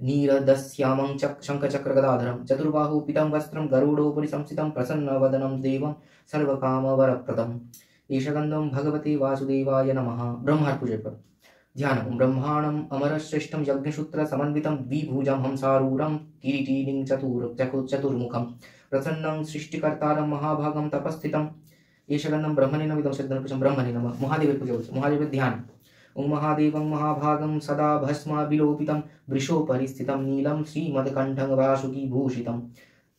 नीरदस्यामं शङ्खचक्रगदाधरं चतुर्बाहु पीतं वस्त्रं गरुडोपरि संस्थितं प्रसन्नवदनं देवं सर्वकामवरप्रदं। ईशगन्धं भगवते वासुदेवाय नमः। ब्रह्मार पूजे पर ध्यान। ब्रह्माणं अमरश्रेष्ठं यज्ञसूत्रसमन्वितं द्विभुजं हंसारूढं किरीटिनं चतुर्मुखं प्रसन्नं सृष्टिकर्तारं महाभागं तपस्थितं। ईशगन्धं ब्रह्मणे नमः इदं सद्गुणपुरुषं ब्रह्मणे नमः। महादेवेर पूजा होच्छे। महादेवेर ध्यान। ओम महादेवं महाभागं सदा भस्मा विलोपितं वृषोपरि स्थितं नीलं श्रीमदकण्ठं वासुकीभूषितं।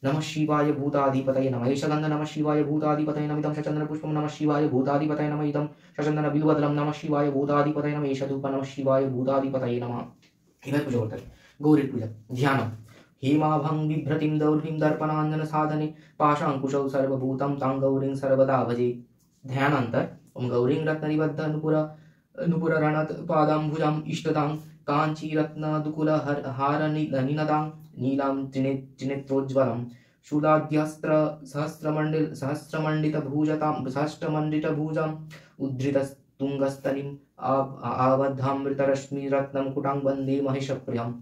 नमः शिवाय भूताधिपतये नमः। ईशगन्ध नमः शिवाय भूताधिपतये नमः इदं सचन्द्रपुष्पं नमः शिवाय भूताधिपतये नमः इदं सचन्दन बिल्वदलं नमः शिवाय भूताधिपतये नमः ईशधूप नमः शिवाय भूताधिपतये नमः। এবার পুজো করতে হবে। গৌরীর পূজা। ধ্যান। हेमाभं बिभ्रतिं दौर्भिं दर्पणाञ्जन साधने पाशाङ्कुशौ सर्वभूतं तां गौरीं सर्वदा भजे। ध्यानान्तर ओम गौरीं रत्ननिबद्ध नुपुररणत पादाम्बुजाम् इष्टदां काञ्चीरत्नदुकुल हारनिनदां नीलां त्रिनेत्रोज्ज्वलं शूलाद्यस्त्र सहस्रमण्डितभुजाम् उद्धृतस्तुङ्गस्तनिम् आवद्धामृतरश्मिरत्नं कुटां वन्दे महेशप्रियं।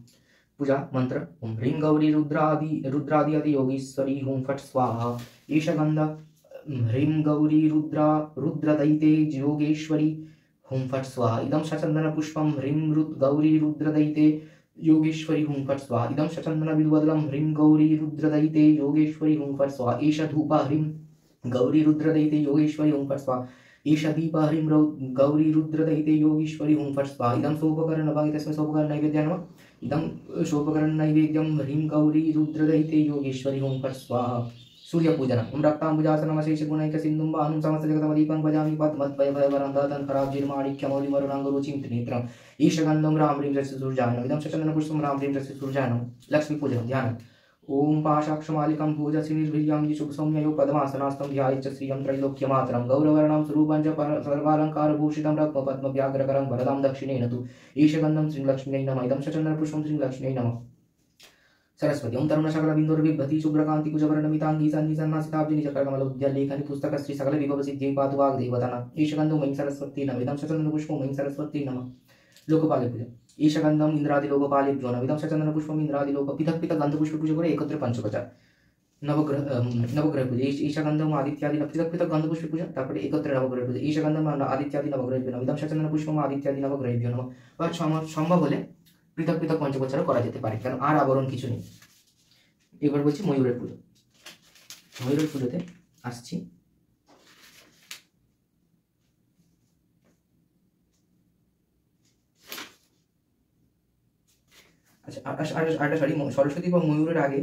पूजा मंत्र ओम ह्रीं गौरी रुद्रादि योगीश्वरी हुं फट् स्वाहा। ईशगन्ध ह्रीं गौरी रुद्रदैते योगेश्वरी हुं फट् स्वाहा। इदं सचन्दन पुष्पं ह्रीं गौरी रुद्रदैते योगेश्वरी हुं फट् स्वाहा। इदं सचन्दन बिल्वदलं ह्रीं गौरी रुद्रदैते योगेश्वरी हुं फट् स्वाहा। एष धूप ह्रीं गौरी रुद्रदैते योगेश्वरी हुं फट् स्वाहा। एष दीप ह्रीं गौरी रुद्रदैते योगेश्वरी हुं फट् स्वाहा। इदं सोपकरणभागे तस्मै सोपकरणनैवेद्यं नमः। इदं सोपकरणनैवेद्यं ह्रीं गौरी रुद्रदैते योगेश्वरी हुं फट् स्वाहा। सूर्यपूजनम् ओम रक्ताम्बुजासनमशेष गुणैक सिन्धुं भानुं समस्तजगतमदीपं भजामि पद्मद्वयभयवरं ददन् कराब्जिर्माणिक्यमौलिमरुणाङ्गरुचिं त्रिनेत्रम् ईशगन्धं राम ह्रीं रस्य सूर्यानम् इदं चन्दनपुष्पं राम ह्रीं रस्य सूर्यानम् लक्ष्मीपूजनं ध्यानम् ओम पाशाक्षमालिकं भुजश्रीर्भिर्यां शुभसौम्ययो पद्मासनास्तं ध्यायेच्च श्रियं त्रैलोक्यमातरं गौरवर्णं स्वरूपं च सर्वालङ्कारभूषितं रत्नपद्मव्याघ्रकरं वरदां दक्षिणेन तु ईशगन्धं श्रीलक्ष्म्यै नमः इदं चन्दनपुष्पं श्रीलक्ष्म्यै नमः सरस्वती ओम तरुणशकलबिन्दुर्बिभ्रति शुभ्रकान्तिकुजवर्णमिताङ्गी सन्निसन्नासिताब्जि निजकरकमलोद्यल्लेखनि पुस्तकश्री सकल विभवसिद्धिं पातु वाग्देवतानां ईशगन्धं मयि सरस्वती नमः इदं चन्दनपुष्पं मयि सरस्वती नमः लोकपाले पूजा ईशगन्धं इन्द्रादिलोकपालेभ्यो नमः इदं चन्दनपुष्पं इन्द्रादिलोक पृथक पृथक गन्धपुष्प पूजा करे एकत्र पंचोपचार नवग्रह पूजा ईशगन्धं आदित्यादि पृथक पृथक गन्धपुष्प पूजा तारপরে एकत्र नवग्रह पूजा ईशगन्धं आदित्यादि नवग्रहेभ्यो नमः इदं चन्दनपुष्पं आदित्यादि नवग्रहेभ्यो नमः বা সম্ভব হলে পৃথক পৃথক পঞ্চোপচারও করা যেতে পারে, কারণ আর আবরণ কিছু নেই। এবার বলছি ময়ূরের পুজো। ময়ূরের পুজোতে আসছি। আচ্ছা সরস্বতী বা ময়ূরের আগে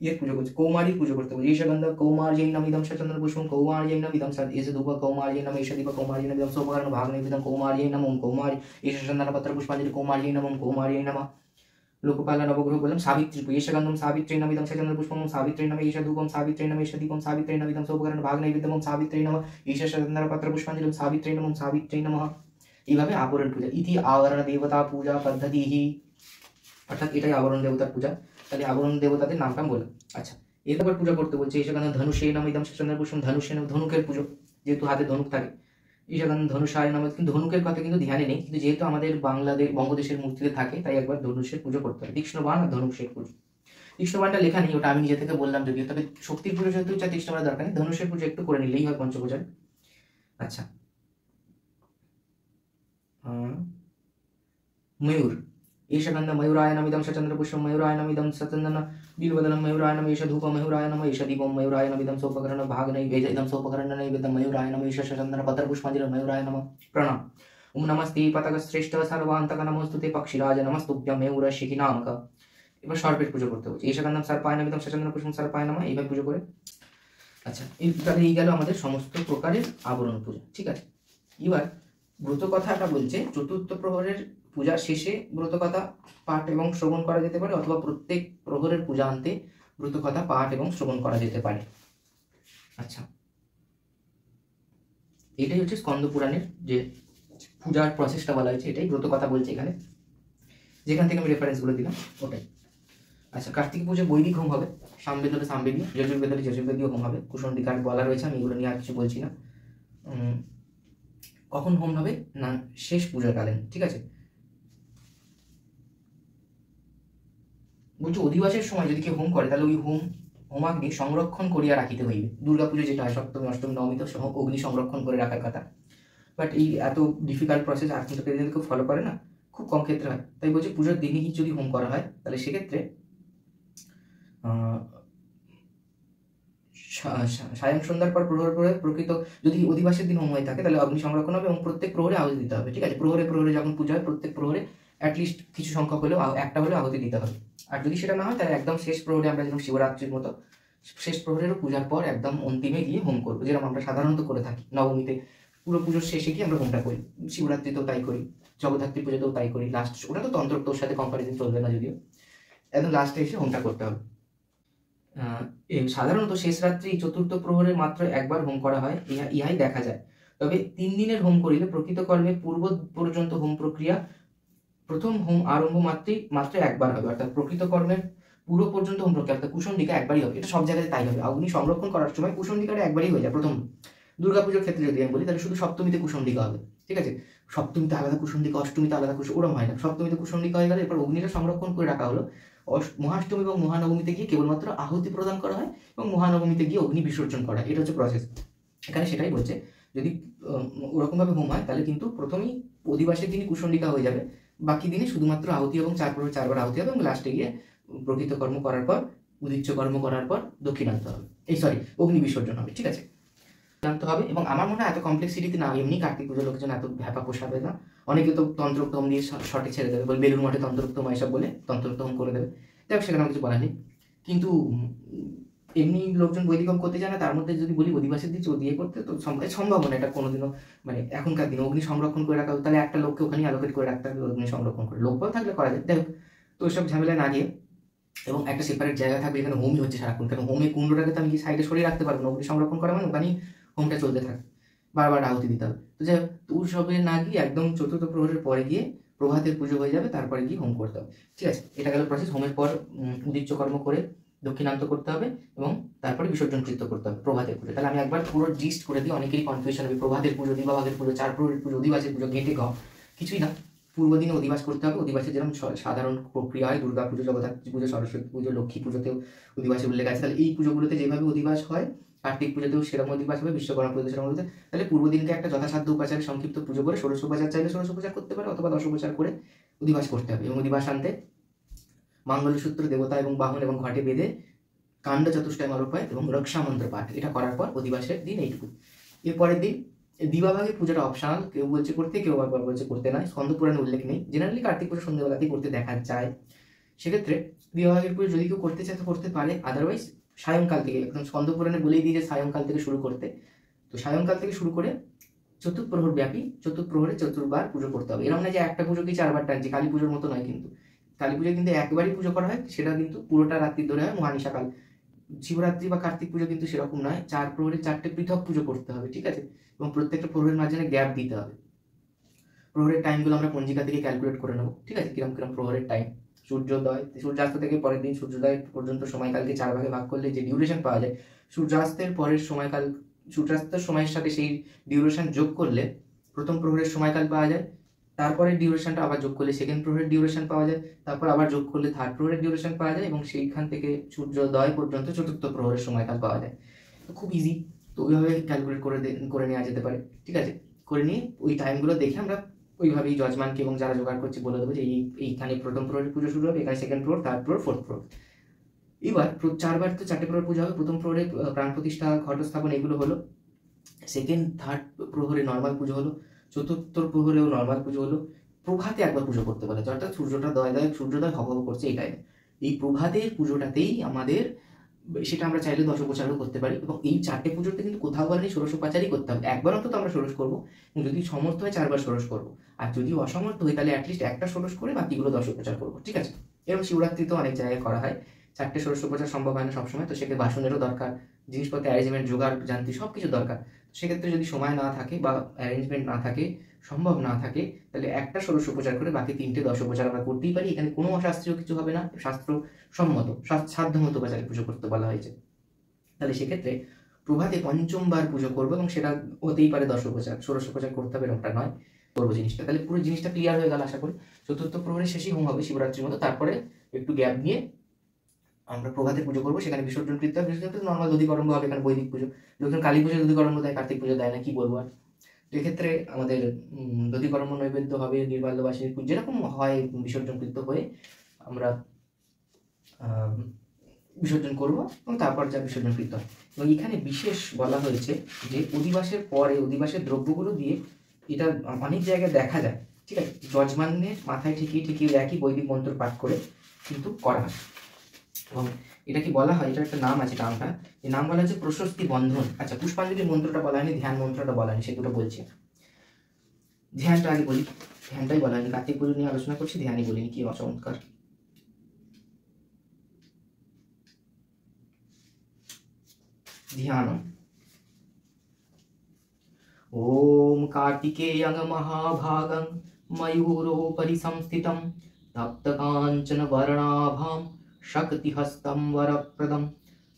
ইয়ের পুজো করছে, কৌমারীর পুজো করতে বলছে। ঈশগন্ধ কৌমার্যৈ নমঃ ইদং চন্দনপুষ্পং কৌমার্যৈ নমঃ ইদং এষধূপ কৌমার্যৈ নমঃ এষদীপ কৌমার্যৈ নমঃ ইদং সোপকর্ণ ভাগনৈবেদ্যং কৌমার্যৈ নমঃ ওম কৌমার্য ঈশচন্দনপত্র পুষ্পাঞ্জলি কৌমার্যৈ নমঃ ওম কৌমার্যৈ নমঃ। লোকপাল নবগ্রহ বললাম সাবিত্রী পুজো। ঈশগন্ধম সাবিত্রী নমঃ ইদং চন্দনপুষ্পং সাবিত্রী নমঃ ঈশধূপম সাবিত্রী নমঃ ঈশদীপম সাবিত্রী নমঃ ইদং সোপকর্ণ ভাগনৈবেদ্যং সাবিত্রী নমঃ ঈশচন্দনপত্র পুষ্পাঞ্জলি সাবিত্রী নমঃ সাবিত্রী নমঃ। এইভাবে আবরণ পূজা। ইতি আবরণ দেবতা পূজা পদ্ধতিহি, অর্থাৎ এটাই আবরণ দেবতার পূজা। তাহলে আবরণ দেবতাদের নামটা বললাম। আচ্ছা, এরপর পূজা করতে বলছে ঈশগন্ধ ধনুষে নমঃ ইদং চন্দনপুষ্পং ধনুষে নমঃ, ধনুকের পুজো, যেহেতু হাতে ধনুক থাকে। ঈশগন্ধ ধনুষায় নমঃ, কিন্তু ধনুকের কথা কিন্তু ধ্যানে নেই, কিন্তু যেহেতু আমাদের বঙ্গদেশের মূর্তিতে থাকে তাই একবার ধনুষের পুজো করতে হবে। তীক্ষ্ণ বাণ আর ধনুষের পুজো। তীক্ষ্ণ বাণটা লেখা নেই, ওটা আমি নিজে থেকে বললাম যদিও, তবে শক্তির পুজো যেহেতু তীক্ষ্ণ বাণের দরকার নেই, ধনুষের পুজো একটু করে নিলেই হয় পঞ্চপূজায়। আচ্ছা, ময়ূর। ঈশগন্ধ ময়ূরায় নমঃ ইদং চন্দনপুষ্পং ময়ূরায় নমঃ ইদং সচন্দন বিলবদনম ময়ূরায় নমঃ ঈশধূপ ময়ূরায় নমঃ ঈশদীপম ময়ূরায় নমঃ ইদং সোপকর্ণ ভাগনৈবেদ্যং ইদং সোপকর্ণ নৈবেদ্যং ময়ূরায় নমঃ ঈশচন্দন পত্র পুষ্পাঞ্জলি ময়ূরায় নমঃ। প্রণাম। ওম নমস্তে পতাকশ্রেষ্ঠ সর্বান্তক নমস্তুতে পক্ষিরাজ নমস্তুভ্যং ময়ূরশিখী নামক। এবার সর্পের পুজো করতে হচ্ছে। ঈশগন্ধম সর্পায় নমঃ ইদং চন্দনপুষ্পং সর্পায় নমঃ, এইভাবে পুজো করে। আচ্ছা, তাহলে এই গেল আমাদের সমস্ত প্রকারের আবরণ পুজো। ঠিক আছে, এবার ব্রত কথাটা বলছে চতুর্থ প্রহরের পূজার শেষে ব্রত কথা পাঠ এবং শ্রবণ করা যেতে পারে, অথবা প্রত্যেক প্রহরের পূজা আনতে ব্রত কথা পাঠ এবং শ্রবণ করা যেতে পারে। আচ্ছা, এটাই হচ্ছে স্কন্দ পুরাণের যে পূজার প্রসেসটা বলা হয়েছে, এটাই ব্রত কথা বলছে এখানে, যেখান থেকে আমি রেফারেন্সগুলো দিলাম ওটাই। আচ্ছা, কার্তিক পুজো বৈদিক হোম হবে, সামবেদ হলে সামবেদীয়, যজুর্বেদ হলে যজুর্বেদীয় হোম হবে। কুষণ্ডিকার বলা রয়েছে, আমি এগুলো নিয়ে আর কিছু বলছি না। কখন হোম হবে না শেষ পূজাকালীন। ঠিক আছে, বলছি অধিবাসের সময় যদি কেউ হোম করে তাহলে ওই হোমাগ্নি সংরক্ষণ করিয়া রাখিতে হইবে। দুর্গাপুজো যেটা হয় সপ্তমী অষ্টমী নবমী তো অগ্নি সংরক্ষণ করে রাখার কথা, বাট এই এত ডিফিকাল্ট প্রসেস আর কিন্তু কেউ ফলো করে না, খুব কম ক্ষেত্রে হয়। তাই বলছি পুজোর দিনই যদি হোম করা হয় তাহলে সেক্ষেত্রে সায়ং সন্ধ্যার পর প্রহর প্রহরে প্রকৃত যদি অধিবাসের দিন হোম হয়ে থাকে তাহলে অগ্নি সংরক্ষণ হবে এবং প্রত্যেক প্রহরে আহুতি দিতে হবে। ঠিক আছে, প্রহরে প্রহরে যখন পূজা হয় প্রত্যেক প্রহরে অ্যাটলিস্ট কিছু সংখ্যক হলেও একটা হলেও আহুতি দিতে হবে। আর যদি সেটা না হয় তাহলে একদম শেষ প্রহরে, আমরা যেরকম শিবরাত্রির মতো শেষ প্রহরেরও পূজার পর একদম অন্তিমে গিয়ে হোম করবো, যেরকম আমরা সাধারণত করে থাকি। নবমীতে পুরো পুজোর শেষে গিয়ে আমরা হোমটা করি, শিবরাত্রিতেও তাই করি, জগদ্ধাত্রী পুজোতেও তাই করি। লাস্ট ওটা তো তন্ত্রোক্তর সাথে কম্পারিজন চলবে না যদিও, একদম লাস্টে এসে হোমটা করতে হবে। সাধারণত শেষ রাত্রি চতুর্থ প্রহরে মাত্র একবার হোম করা হয়, ইহাই দেখা যায়। তবে 3 দিনের হোম করিলে প্রকৃত কর্মে পূর্ব পর্যন্ত হোম প্রক্রিয়া প্রথম হোম আরম্ভ মাত্র একবার হবে, অর্থাৎ প্রকৃত কর্মের পুরো পর্যন্ত হোম প্রক্রিয়া অর্থাৎ কুষণ্ডিকা একবারই হবে। এটা সব জায়গায় তাই হবে, অগ্নি সংরক্ষণ করার সময় কুষণ্ডিকাটা একবারই হয়ে যায়। প্রথম দুর্গাপুজোর ক্ষেত্রে যদি আমি বলি তাহলে শুধু সপ্তমীতে কুষণ্ডিকা হবে। ঠিক আছে, সপ্তমীতে আলাদা কুষণ্ডিকা, অষ্টমীতে আলাদা ওরম হয় না। সপ্তমীতে কুষণ্ডিকা হয়ে গেলে এরপর অগ্নিটা সংরক্ষণ করে রাখা হলো। মহাষ্টমী এবং মহানবমীতে গিয়ে কেবলমাত্র আহুতি প্রদান করা হয় এবং মহানবমীতে গিয়ে অগ্নি বিসর্জন করা হয়। এটা হচ্ছে প্রসেস। এখানে সেটাই বলছে, যদি ওরকমভাবে হোম হয় তাহলে কিন্তু প্রথমেই অধিবাসের দিনই কুষণ্ডিকা হয়ে যাবে, বাকি দিনে শুধুমাত্র আহুতি এবং 4বার আহুতি হবে এবং লাস্টে গিয়ে প্রকৃত কর্ম করার পর উদিচ্য কর্ম করার পর দক্ষিণান্ত হবে, অগ্নি বিসর্জন হবে। ঠিক আছে, জানতে হবে। এবং আমার মনে হয় এত কমপ্লেক্সিটিতে না, এমনি কার্তিক পুজোর লোকজন এত ভ্যাপা পোষাবে না। অনেকে তো তন্ত্রোক্ত হোম দিয়ে শর্টে ছেড়ে দেবে, বলে বেলুর মঠে তন্ত্রোক্ত হোম এসব বলে তন্ত্রোক্ত হোম করে দেবে। দেখ, সেখানে কিছু বলা নেই, কিন্তু এমনি লোকজন বৈদিক হোম করতে চায় না, তার মধ্যে যদি বলি অধিবাসীর দিয়ে করতে, তো সম্ভব না এটা কোনোদিনও। মানে এখনকার দিনে অগ্নি সংরক্ষণ করে রাখা, তাহলে একটা লোককে ওখানে অ্যালোকেট করে রাখতে হবে অগ্নি সংরক্ষণ করে, লোকবল থাকলে করা যায়। যাই হোক, তো ওইসব ঝামেলা না গিয়ে, এবং একটা সেপারেট জায়গা থাকবে এখানে হোমই হচ্ছে সারাক্ষণ, কারণ হোমে কুণ্ডটাকে তো আমি সাইডে সরিয়ে রাখতে পারবো না, অগ্নি সংরক্ষণ করা মানে ওখানেই হোমটা চলতে থাকে, বারবার আহুতি দিতে হবে। তো যাই হোক, তো উৎসবে না গিয়ে একদম চতুর্থ প্রহরের পরে গিয়ে প্রভাতের পুজো হয়ে যাবে, তারপরে গিয়ে হোম করতে হবে। ঠিক আছে, এটা গেল প্রসেস। হোমের পর উদিচ্য কর্ম করে দক্ষিণান্ত করতে হবে এবং তারপরে বিসর্জন কৃত্য করতে হবে প্রভাতের পুজো। তাহলে আমি একবার পুরো জিস্ট করে দিই, অনেকেরই কনফিউশন হবে। প্রভাতের পুজো, দিবাভাগের পুজো, চার প্রহরের পুজো, অধিবাসের পুজো, গেটে কিছুই না। পূর্ব দিনে অধিবাস করতে হবে। অধিবাসের যেরকম সাধারণ প্রক্রিয়া হয়, দুর্গা পুজো, জগদ্ধাত্রী পুজো, সরস্বতী পুজো, লক্ষ্মী পুজোতেও অধিবাসের উল্লেখ আছে। তাহলে এই পুজোগুলোতে যেভাবে অধিবাস হয়, কার্তিক পুজোতেও সেরকম অধিবাস হবে, বিশ্বকর্মা পুজোতে সেরকম হবে। তাহলে পূর্ব দিনকে একটা যথাসাধ্য উপাচারে সংক্ষিপ্ত পুজো করে ষোড়শোপচার চাইলে ষোড়শোপচার করতে পারে, অথবা দশোপচার করে অধিবাস করতে হবে। এবং অধিবাস আনতে মঙ্গলসূত্র, দেবতা এবং বাহন এবং ঘটে বেঁধে কাণ্ড চতুষ্টয় মারোপায় এবং রক্ষা মন্ত্র পাঠ, এটা করার পর অধিবাসের দিন এইটুকু। এরপরের দিন দিবাভাগের পুজোটা অপশনাল, কেউ বলছে করতে, কেউ আবার বলছে করতে নয়, স্কন্দ পুরাণে উল্লেখ নেই। জেনারেলি কার্তিক পুজো সন্ধ্যেবেলাতেই করতে দেখা যায়। সেক্ষেত্রে দিবাভাগের পুজো যদি কেউ করতে চায় তো করতে পারে, আদারওয়াইজ সায়ংকাল থেকে, একদম স্কন্দ পুরাণে বলেই দিয়ে যে সায়ংকাল থেকে শুরু করতে, তো সায়ংকাল থেকে শুরু করে চতুর্প্রহর ব্যাপী চতুর্প্রহরে চতুর্বার পুজো করতে হবে। এরকম না যে একটা পুজোকেই চারবার টানছে, কালী পুজোর মতো নয় কিন্তু। কালী পুজো কিন্তু একবারই পুজো করা হয়, সেটা কিন্তু পুরোটা রাত্রি ধরে হয়, মহানিশাকাল। শিবরাত্রি বা কার্তিক পুজো কিন্তু সেরকম নয়, চার প্রহরে চারটে পৃথক পুজো করতে হবে। ঠিক আছে, এবং প্রত্যেকটা প্রহরের মাঝখানে গ্যাপ দিতে হবে। প্রহরের টাইমগুলো আমরা পঞ্জিকা থেকে ক্যালকুলেট করে নেবো। ঠিক আছে, কিরম কিরম প্রহরের টাইম, সূর্যাস্ত থেকে পরের দিন সূর্যোদয় পর্যন্ত সময়কালকে 4 ভাগে ভাগ করলে যে ডিউরেশন পাওয়া যায়, সূর্যাস্তের পরের সময়কাল, সূর্যাস্তের সময়ের সাথে সেই ডিউরেশন যোগ করলে প্রথম প্রহরের সময়কাল পাওয়া যায়। তারপরে ডিউরেশনটা আবার যোগ করলে সেকেন্ড প্রহরের ডিউরেশন পাওয়া যায়। তারপর আবার যোগ করলে থার্ড প্রহরের ডিউরেশন পাওয়া যায়, এবং সেইখান থেকে সূর্যোদয় পর্যন্ত চতুর্থ প্রহরের সময়কাল পাওয়া যায়। তো খুব ইজি, তো ওইভাবে ক্যালকুলেট করে নেওয়া যেতে পারে। ঠিক আছে, করে নিয়ে ওই টাইমগুলো দেখে আমরা ওইভাবেই যজমানকে এবং যারা জোগাড় করছে বলে দেবো যে এইখানে প্রথম প্রহরের পুজো শুরু হবে, এখানে সেকেন্ড প্রহর, থার্ড প্রহর, ফোর্থ প্রহর। এবার 4বার তো 4টে প্রহর পুজো হবে। প্রথম প্রহরে প্রাণ প্রতিষ্ঠা, ঘটস্থাপন, এগুলো হলো। সেকেন্ড থার্ড প্রহরে নর্মাল পুজো হলো। চতুর্থ প্রহরেও নর্মাল পুজো হলো। প্রভাতে একবার পুজো করতে পারে, অর্থাৎ সূর্যোদয় হব করছে এই টাইমে। এই প্রভাতের পুজোটাতেই আমাদের, সেটা আমরা চাইলে দশোপচারও করতে পারি। এবং এই 4টে পুজোতে কিন্তু কোথাও বলেনি ষোড়শোপচারই করতে হবে, একবার অন্তত আমরা ষোড়শ করবো। যদি সমর্থ হয় 4বার ষোড়শ করবো, আর যদি অসমর্থ হয় তাহলে অ্যাটলিস্ট একটা ষোড়শ করে বাকিগুলো দশোপচার করবো। ঠিক আছে, এরকম শিবরাত্রিতেও অনেক জায়গায় করা হয়। 4টে ষোড়শোপচার সম্ভব হয় না সবসময়, তো সেক্ষেত্রে বাসনেরও দরকার, জিনিসপত্র অ্যারেঞ্জমেন্ট, জোগাড় জানতি সব কিছু দরকার। সেক্ষেত্রে যদি সময় না থাকে বা অ্যারেঞ্জমেন্ট না থাকে, সম্ভব না থাকে, তাহলে একটা ষোড়শোপচার করে বাকি 3টে দশোপচার আমরা করতেই পারি। এখানে কোনো অশাস্ত্রীয় কিছু হবে না, শাস্ত্র সম্মত, সাধ্যমতো উপাচারে পুজো করতে বলা হয়েছে। তাহলে সেক্ষেত্রে প্রভাতে 5বার পুজো করবো, এবং সেটা হতেই পারে দশোপচার, ষোড়শোপচার করতে হবে এরকমটা নয়, করবো জিনিসটা। তাহলে পুরো জিনিসটা ক্লিয়ার হয়ে গেল আশা করি। চতুর্থ প্রহরের শেষেই হোম হবে শিবরাত্রির মতো, তারপরে একটু গ্যাপ নিয়ে আমরা প্রভাতে পুজো করবো, সেখানে বিসর্জন কৃত্য হবে। বিসর্জন নর্মাল দধিকর্ম হবে, এখানে বৈদিক পুজো। লোকজন কালী পুজো দধিকর্ম দেয়, কার্তিক পুজো দেয় না, কি বলবো আর। এক্ষেত্রে আমাদের দধিকর্ম নৈবেদ্য হবে, নির্বাল্যবাসীর পুজো যেরকম হয় বিসর্জন কৃত্য হয়ে আমরা বিসর্জন করব, এবং তারপর যা বিসর্জন কৃত্য হয়। এবং এখানে বিশেষ বলা হয়েছে যে অধিবাসের পরে অধিবাসের দ্রব্যগুলো দিয়ে, এটা অনেক জায়গায় দেখা যায়। ঠিক আছে, যজমানের মাথায় ঠেকিয়ে একই বৈদিক মন্ত্র পাঠ করে কিন্তু করা হয়। এবং এটা কি বলা হয়, এটা একটা নাম আছে, নামটা, এই নাম বলা হচ্ছে প্রশস্তি বন্ধন। আচ্ছা, পুষ্পাঞ্জলি মন্ত্রটা বলা হয়নি, ধ্যান মন্ত্রটা বলা হয়নি, সে দুটো বলছি। ধ্যানটা আগে বলি, ধ্যানটাই বলা হয়নি, কার্তিক পুজো নিয়ে আলোচনা করছি, ধ্যানই বলিনি, কি অচমৎকার। ध्यान। ओम कार्तिकेयं महाभागं मयूरोपरि संस्थितं तप्तकाञ्चन वर्णाभां शक्तिहस्तं वरप्रदं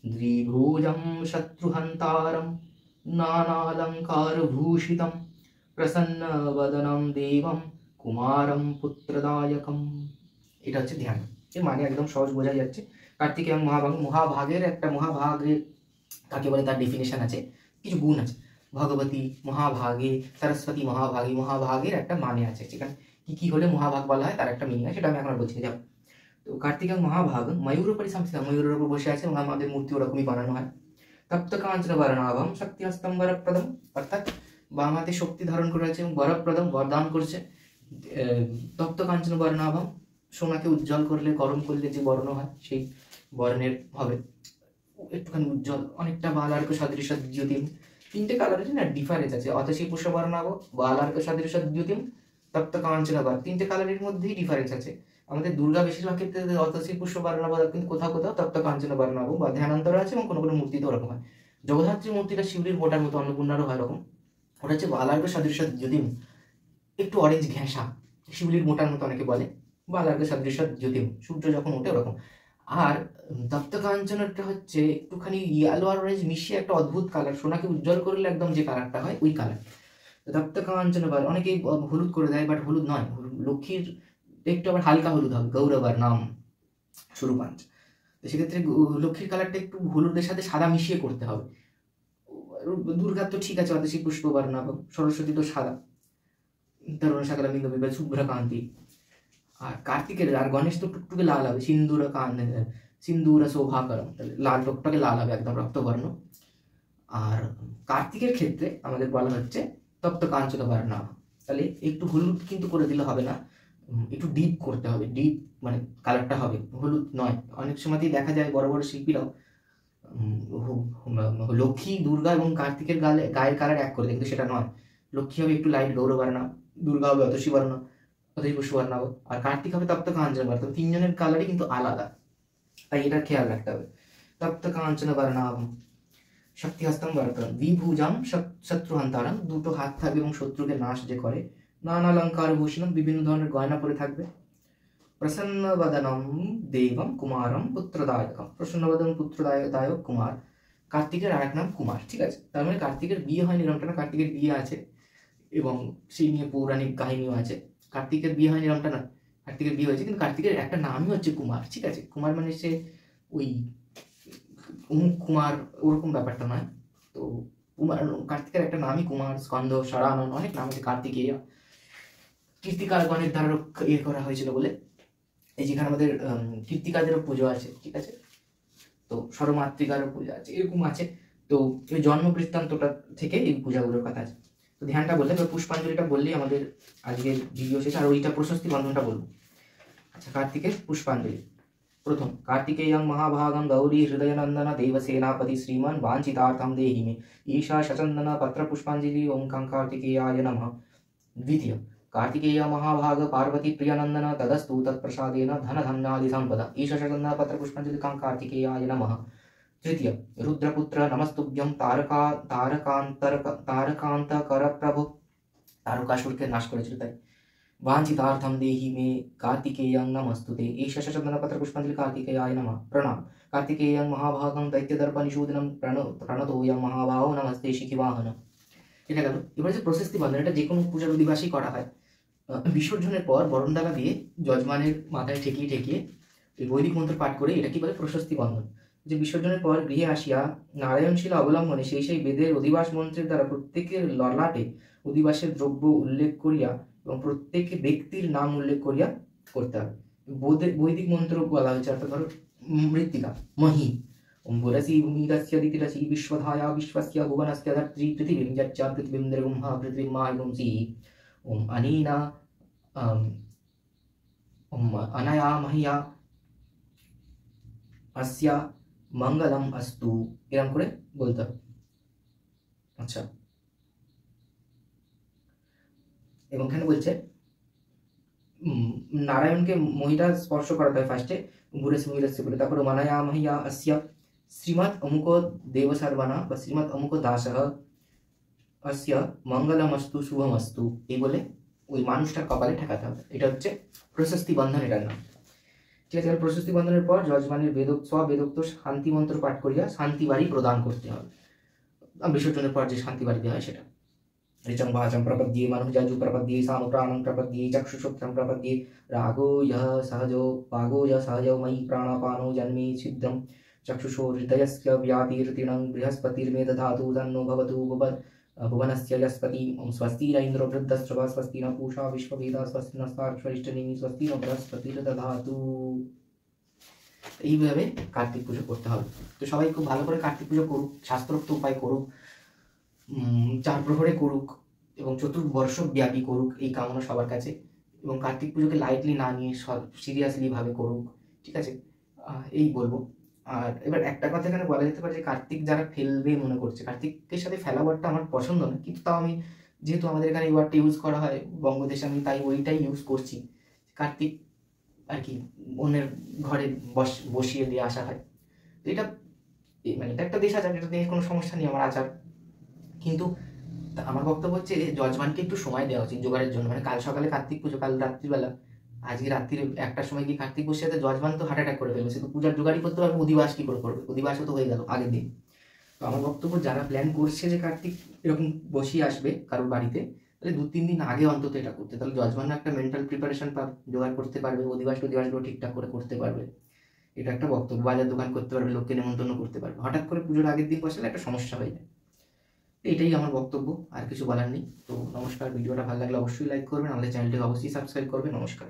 द्विभुजं शत्रुहन्तारं नानालङ्कारभूषितं प्रसन्नवदनं देवं কুমারম পুত্রদায়কম। এটা হচ্ছে ধ্যান। এর মানে একদম সহজ বোঝা যাচ্ছে। কার্তিকেয়ং মহাভাগের একটা মহাভাগের কাকে বলে তার ডেফিনেশন আছে, কিছু গুণ আছে। ভগবতী মহাভাগে, সরস্বতী মহাভাগী, মহাভাগের একটা মানে আছে, সেখানে কি কি হলে মহাভাগ বলা হয় তার একটা মিনিং আছে, সেটা আমি এখন বলছি। যাও, তো কার্তিকেয়ং মহাভাগ ময়ূর উপরে সংস্থিত, ময়ূরের উপর বসে আছে, এবং আমাদের মূর্তি ওরকমই বানানো হয়। তপ্ত কাঞ্চন বরণাভম শক্তি হস্তম বরপ্রদম, অর্থাৎ বাম হাতে শক্তি ধারণ করে আছে এবং বরপ্রদম বরদান করছে। তপ্ত কাঞ্চন বর্ণাভম, সোনাকে উজ্জ্বল করলে, গরম করলে যে বর্ণ হয় সেই বর্ণের হবে। একটুখানি উজ্জ্বল, অনেকটা বালার্ক সদৃশ দ্যুতিম। তিনটে কালারের না ডিফারেন্স আছে, অতসী পুষ্পবর্ণাভ, বালার্ক সদৃশ দ্যুতিম, তপ্ত কাঞ্চনাভ। তিনটে কালারের মধ্যেই ডিফারেন্স আছে। আমাদের দুর্গা বেশিরভাগ ক্ষেত্রে অতসী পুষ্পবর্ণাভ, কিন্তু কোথাও কোথাও তপ্ত কাঞ্চনবর্ণাভ বা ধ্যানান্তর আছে, এবং কোনো কোনো মূর্তিতে ওরকম হয়। জগদ্ধাত্রী মূর্তিটা শিউলির বোটার মতো, অন্নপূর্ণারও হয় এরকম। ওটা হচ্ছে বালার্ক সদৃশ দ্যুতিম, একটু অরেঞ্জ ঘেঁষা, শিউলির মোটার মতো অনেকে বলে। বালার্ক সদৃশ দ্যুতিম, সূর্য যখন ওঠে ওরকম। আর তপ্ত কাঞ্চনটা হচ্ছে একটুখানি ইয়েলো আর অরেঞ্জ মিশিয়ে একটা অদ্ভুত কালার, সোনাকে উজ্জ্বল করলে একদম যে কালারটা হয় ওই কালার। তপ্ত কাঞ্চন বার অনেকেই হলুদ করে দেয়, বাট হলুদ নয়, লক্ষ্মীর একটু আবার হালকা হলুদ হবে, গৌরবার নাম সুরুপাঞ্চ। তো সেক্ষেত্রে লক্ষ্মীর কালারটা একটু হলুদের সাথে সাদা মিশিয়ে করতে হবে। দুর্গার তো ঠিক আছে অতসী পুষ্পবর্ণাভ, সরস্বতী তো সাদা, তরুণ সকাল বিন্দু বিভা শুভ্রকান্তি। আর কার্তিকের আর গণেশ তো টুকটুকে লাল হবে, সিন্দুর শোভাকরম, লাল টুকটাকে লাল হবে, একদম রক্তবর্ণ। আর কার্তিকের ক্ষেত্রে আমাদের বলা হচ্ছে তপ্ত কাঞ্চন বর্ণাভ। তাহলে একটু হলুদ কিন্তু করে দিলে হবে না, একটু ডিপ করতে হবে, ডিপ মানে কালারটা হবে, হলুদ নয়। অনেক সময়তেই দেখা যায় বড় বড় শিল্পীরাও লক্ষ্মী, দুর্গা এবং কার্তিকের গায়ের কালার এক করে দেয়, কিন্তু সেটা নয়। লক্ষ্মী হবে একটু লাইট গৌরবর্ণ, দুর্গা হবে অতসী বর্ণ, অতসী পুষ্পবর্ণ, আর কার্তিক হবে তপ্ত কাঞ্চন বর্ণ। তিনজনের কালারই কিন্তু আলাদা, তাই এটা খেয়াল রাখতে হবে। তপ্ত কাঞ্চন বর্ণাভ শক্তিহস্তম বরতন বিভুজাম শত্রুহন্তারম, দুটো হাত থাকবে এবং শত্রুকে নাশ যে করে। নানা অলঙ্কার ভূষণম, বিভিন্ন ধরনের গয়না পরে থাকবে। প্রসন্ন বদনম দেবম কুমারম পুত্রদায়কম, প্রসন্ন বদন পুত্রদায়ক কুমার। কার্তিকের আর এক নাম কুমার, ঠিক আছে? তার মানে কার্তিকের বিয়ে হয়নি এরমটা না, কার্তিকের বিয়ে আছে এবং সেই নিয়ে পৌরাণিক কাহিনীও আছে। কার্তিকের বিয়ে হয়নি এরমটা না, কার্তিকের বিয়ে হয়েছে, কিন্তু কার্তিকের একটা নামই হচ্ছে কুমার, ঠিক আছে? কুমার মানে সে ওই অমুক কুমার ওরকম ব্যাপারটা নয়। তো কুমার, কার্তিকের একটা নামই কুমার, স্কন্দ, সরানন, অনেক নাম আছে, কার্তিকেয়। কীর্তিকারগণের দ্বারা ইয়ে করা হয়েছিল বলে, এই যেখানে আমাদের কীর্তিকাদেরও পুজো আছে, ঠিক আছে? তো সরমাতৃকারও পূজা আছে, এরকম আছে। তো এই জন্ম বৃত্তান্তটা থেকে এই পূজাগুলোর কথা আছে। তো ধ্যানটা বললে, পুষ্পাঞ্জলিটা বললেই আমাদের আজকের ভিডিও শেষ। আর ওইটা প্রশস্তি বন্ধনটা বলবো। আচ্ছা, কার্তিকের পুষ্পাঞ্জলি। প্রথম, কার্তিকেয়ং মহাভাগং গৌরী হৃদয়নন্দন দেবসেনাপতি শ্রীমান वाञ्छितार्थं देहि मे ईशा सचन्दन पत्र पुष्पाञ्जलि ओं कार्तिकेयाय नमः। द्वितीय, कार्तिकेय महाभाग पार्वती प्रियनंदन तदस्तु तत्प्रसादेन धन धन्यादि संपदा ईशा सचन्दन पत्र पुष्पाञ्जलि कार्तिकेयाय नमः। तृतीय, रुद्रपुत्र नमस्तुभ्यं तारकान्तकर प्रभु, तारकासुरকে নাশ করেছিল তাই। वाञ्छितार्थं देहि मे कार्तिकेयं नमस्तुते ईश सचन्दन पत्र पुष्पाञ्जलि कार्तिकेयाय नमः। प्रणाम, कार्तिकेयं महाभागं दैत्यदर्पनिषूदनं प्रणतोयं महाभागो नमस्ते शिखिवाहन। এটা গেল। এবার যে প্রশস্তি বন্ধন, এটা যে কোনো পূজার অধিবাসী করা হয়। বিসর্জনের পর বরণডালা দিয়ে যজমানের মাথায় ঠেকিয়ে ঠেকিয়ে এই বৈদিক মন্ত্র পাঠ করে এটা কি বলে? প্রশস্তি বন্ধন। যে বিসর্জনের পর গৃহে আসিয়া নারায়ণশীলা অবলম্বনে সেই সেই বেদের অধিবাস মন্ত্রের দ্বারা প্রত্যেকের ললাটে অধিবাসের দ্রব্য উল্লেখ করিয়া এবং প্রত্যেক ব্যক্তির নাম উল্লেখ করিয়া করতে হবে। বৈদিক মন্ত্র বলা হয়েছে, অর্থাৎ ধরো মৃত্তিকা মহি অম্বুরসি ভূমিরস্য দিতিরসি বিশ্বধায়া বিশ্বস্য ভুবনস্য ধরিত্রী পৃথিবীম যচ্চা পৃথিবীম দ্রগুম্হা পৃথিবীম মায়ুংসি ওম অনেনা অনয়া মহিয়া अस्या मंगलम अस्तु, এরকম করে বলতে হবে। আচ্ছা, এবং এখানে বলছে নারায়ণকে মহিলা স্পর্শ করাতে হয় ফার্স্টে, বুড়েছে মহিলাচ্ছে বলে, তারপরে মানায়া মহিয়া अस्या শ্রীমৎ অমুক দেবসর্বনা বা শ্রীমৎ অমুক দাসঃ अस्या মঙ্গলমস্তু শুভমস্তু, এই বলে ওই মানুষটার কপালে ঠেকাতে হবে। এটা হচ্ছে প্রশস্তি বন্ধন, এটার নাম। ঠিক আছে, প্রশস্তি বন্ধনের পর যজমানের স্ববেদোক্ত শান্তি মন্ত্র পাঠ করিয়া শান্তি বাড়ি প্রদান করতে হবে। বিসর্জনের পর যে শান্তি বাড়ি দেওয়া হয় সেটা। ऋचं वाचं प्रपद्ये मनुजं प्रपद्ये सानुप्राणं प्रपद्ये चक्षुश्रोत्रं प्रपद्ये रागो यः सहजो वागो यः सहजो मयि प्राणापानो जन्मे छिद्रं चक्षुषो हृदयस्य व्यातिर्तीर्णं बृहस्पतिर्मे दधातु तन्नो भवतु भुवनस्य यस्पति स्वस्ति न इन्द्रो वृद्धश्रवा स्वस्ति न पूषा विश्ववेदा स्वस्ति नस्तार्क्ष्वरिष्टनेमि स्वस्ति न बृहस्पतिर्दधातु। এইভাবে কার্তিক পুজো করতে হবে। তো সবাই খুব ভালো করে কার্তিক পুজো করুক, শাস্ত্রোক্ত উপায় করুক, 4 প্রহরে করুক এবং চতুর্বর্ষ ব্যাপী করুক, এই কামনা সবার কাছে। এবং কার্তিক পুজোকে লাইটলি না নিয়ে সিরিয়াসলি ভাবে করুক, ঠিক আছে? এই বলবো। আর এবার একটা কথা এখানে বলা যেতে পারে যে কার্তিক যারা ফেলবে মনে করছে, কার্তিকের সাথে ফেলা ওয়ার্ডটা আমার পছন্দ না, কিন্তু তাও আমি যেহেতু আমাদের এখানে এই ওয়ার্ডটা ইউজ করা হয় বঙ্গদেশে, আমি তাই ওইটাই ইউজ করছি। কার্তিক আর কি অন্যের ঘরে বসিয়ে দিয়ে আসা হয়। তো এটা মানে এটা একটা দেশ আচার, এটা নিয়ে কোনো সমস্যা নেই, আমার আচার। কিন্তু আমার বক্তব্য হচ্ছে যজমানকে একটু সময় দেওয়া উচিত জোগাড়ের জন্য। মানে কাল সকালে কার্তিক পুজো, কাল রাত্রিবেলা, আজকে রাত্রির একটার সময় গিয়ে কার্তিক বসে আছে, যজমান তো হার্ট অ্যাটাক করে ফেলবে, সে তো পূজার জোগাড়ই করতে পারবে, অধিবাস কি করে করবে? অধিবাসও তো হয়ে গেল আগের দিন। তো আমার বক্তব্য যারা প্ল্যান করছে যে কার্তিক এরকম বসিয়ে আসবে কারোর বাড়িতে, তাহলে 2-3 দিন আগে অন্তত এটা করতে, তাহলে যজমানরা একটা মেন্টাল প্রিপারেশন পাবে, জোগাড় করতে পারবে, অধিবাসগুলো ঠিকঠাক করে করতে পারবে। এটা একটা বক্তব্য, বাজার দোকান করতে পারবে, লোককে নেমন্তন্ন করতে পারবে। হঠাৎ করে পুজোর আগের দিন বসালে একটা সমস্যা হয়ে যায়। এইটাই আমার বক্তব্য, আর কিছু বলার নেই। তো নমস্কার, ভিডিওটা ভালো লাগলে অবশ্যই লাইক করবেন, আমাদের চ্যানেলটিকে অবশ্যই সাবস্ক্রাইব করবেন। নমস্কার।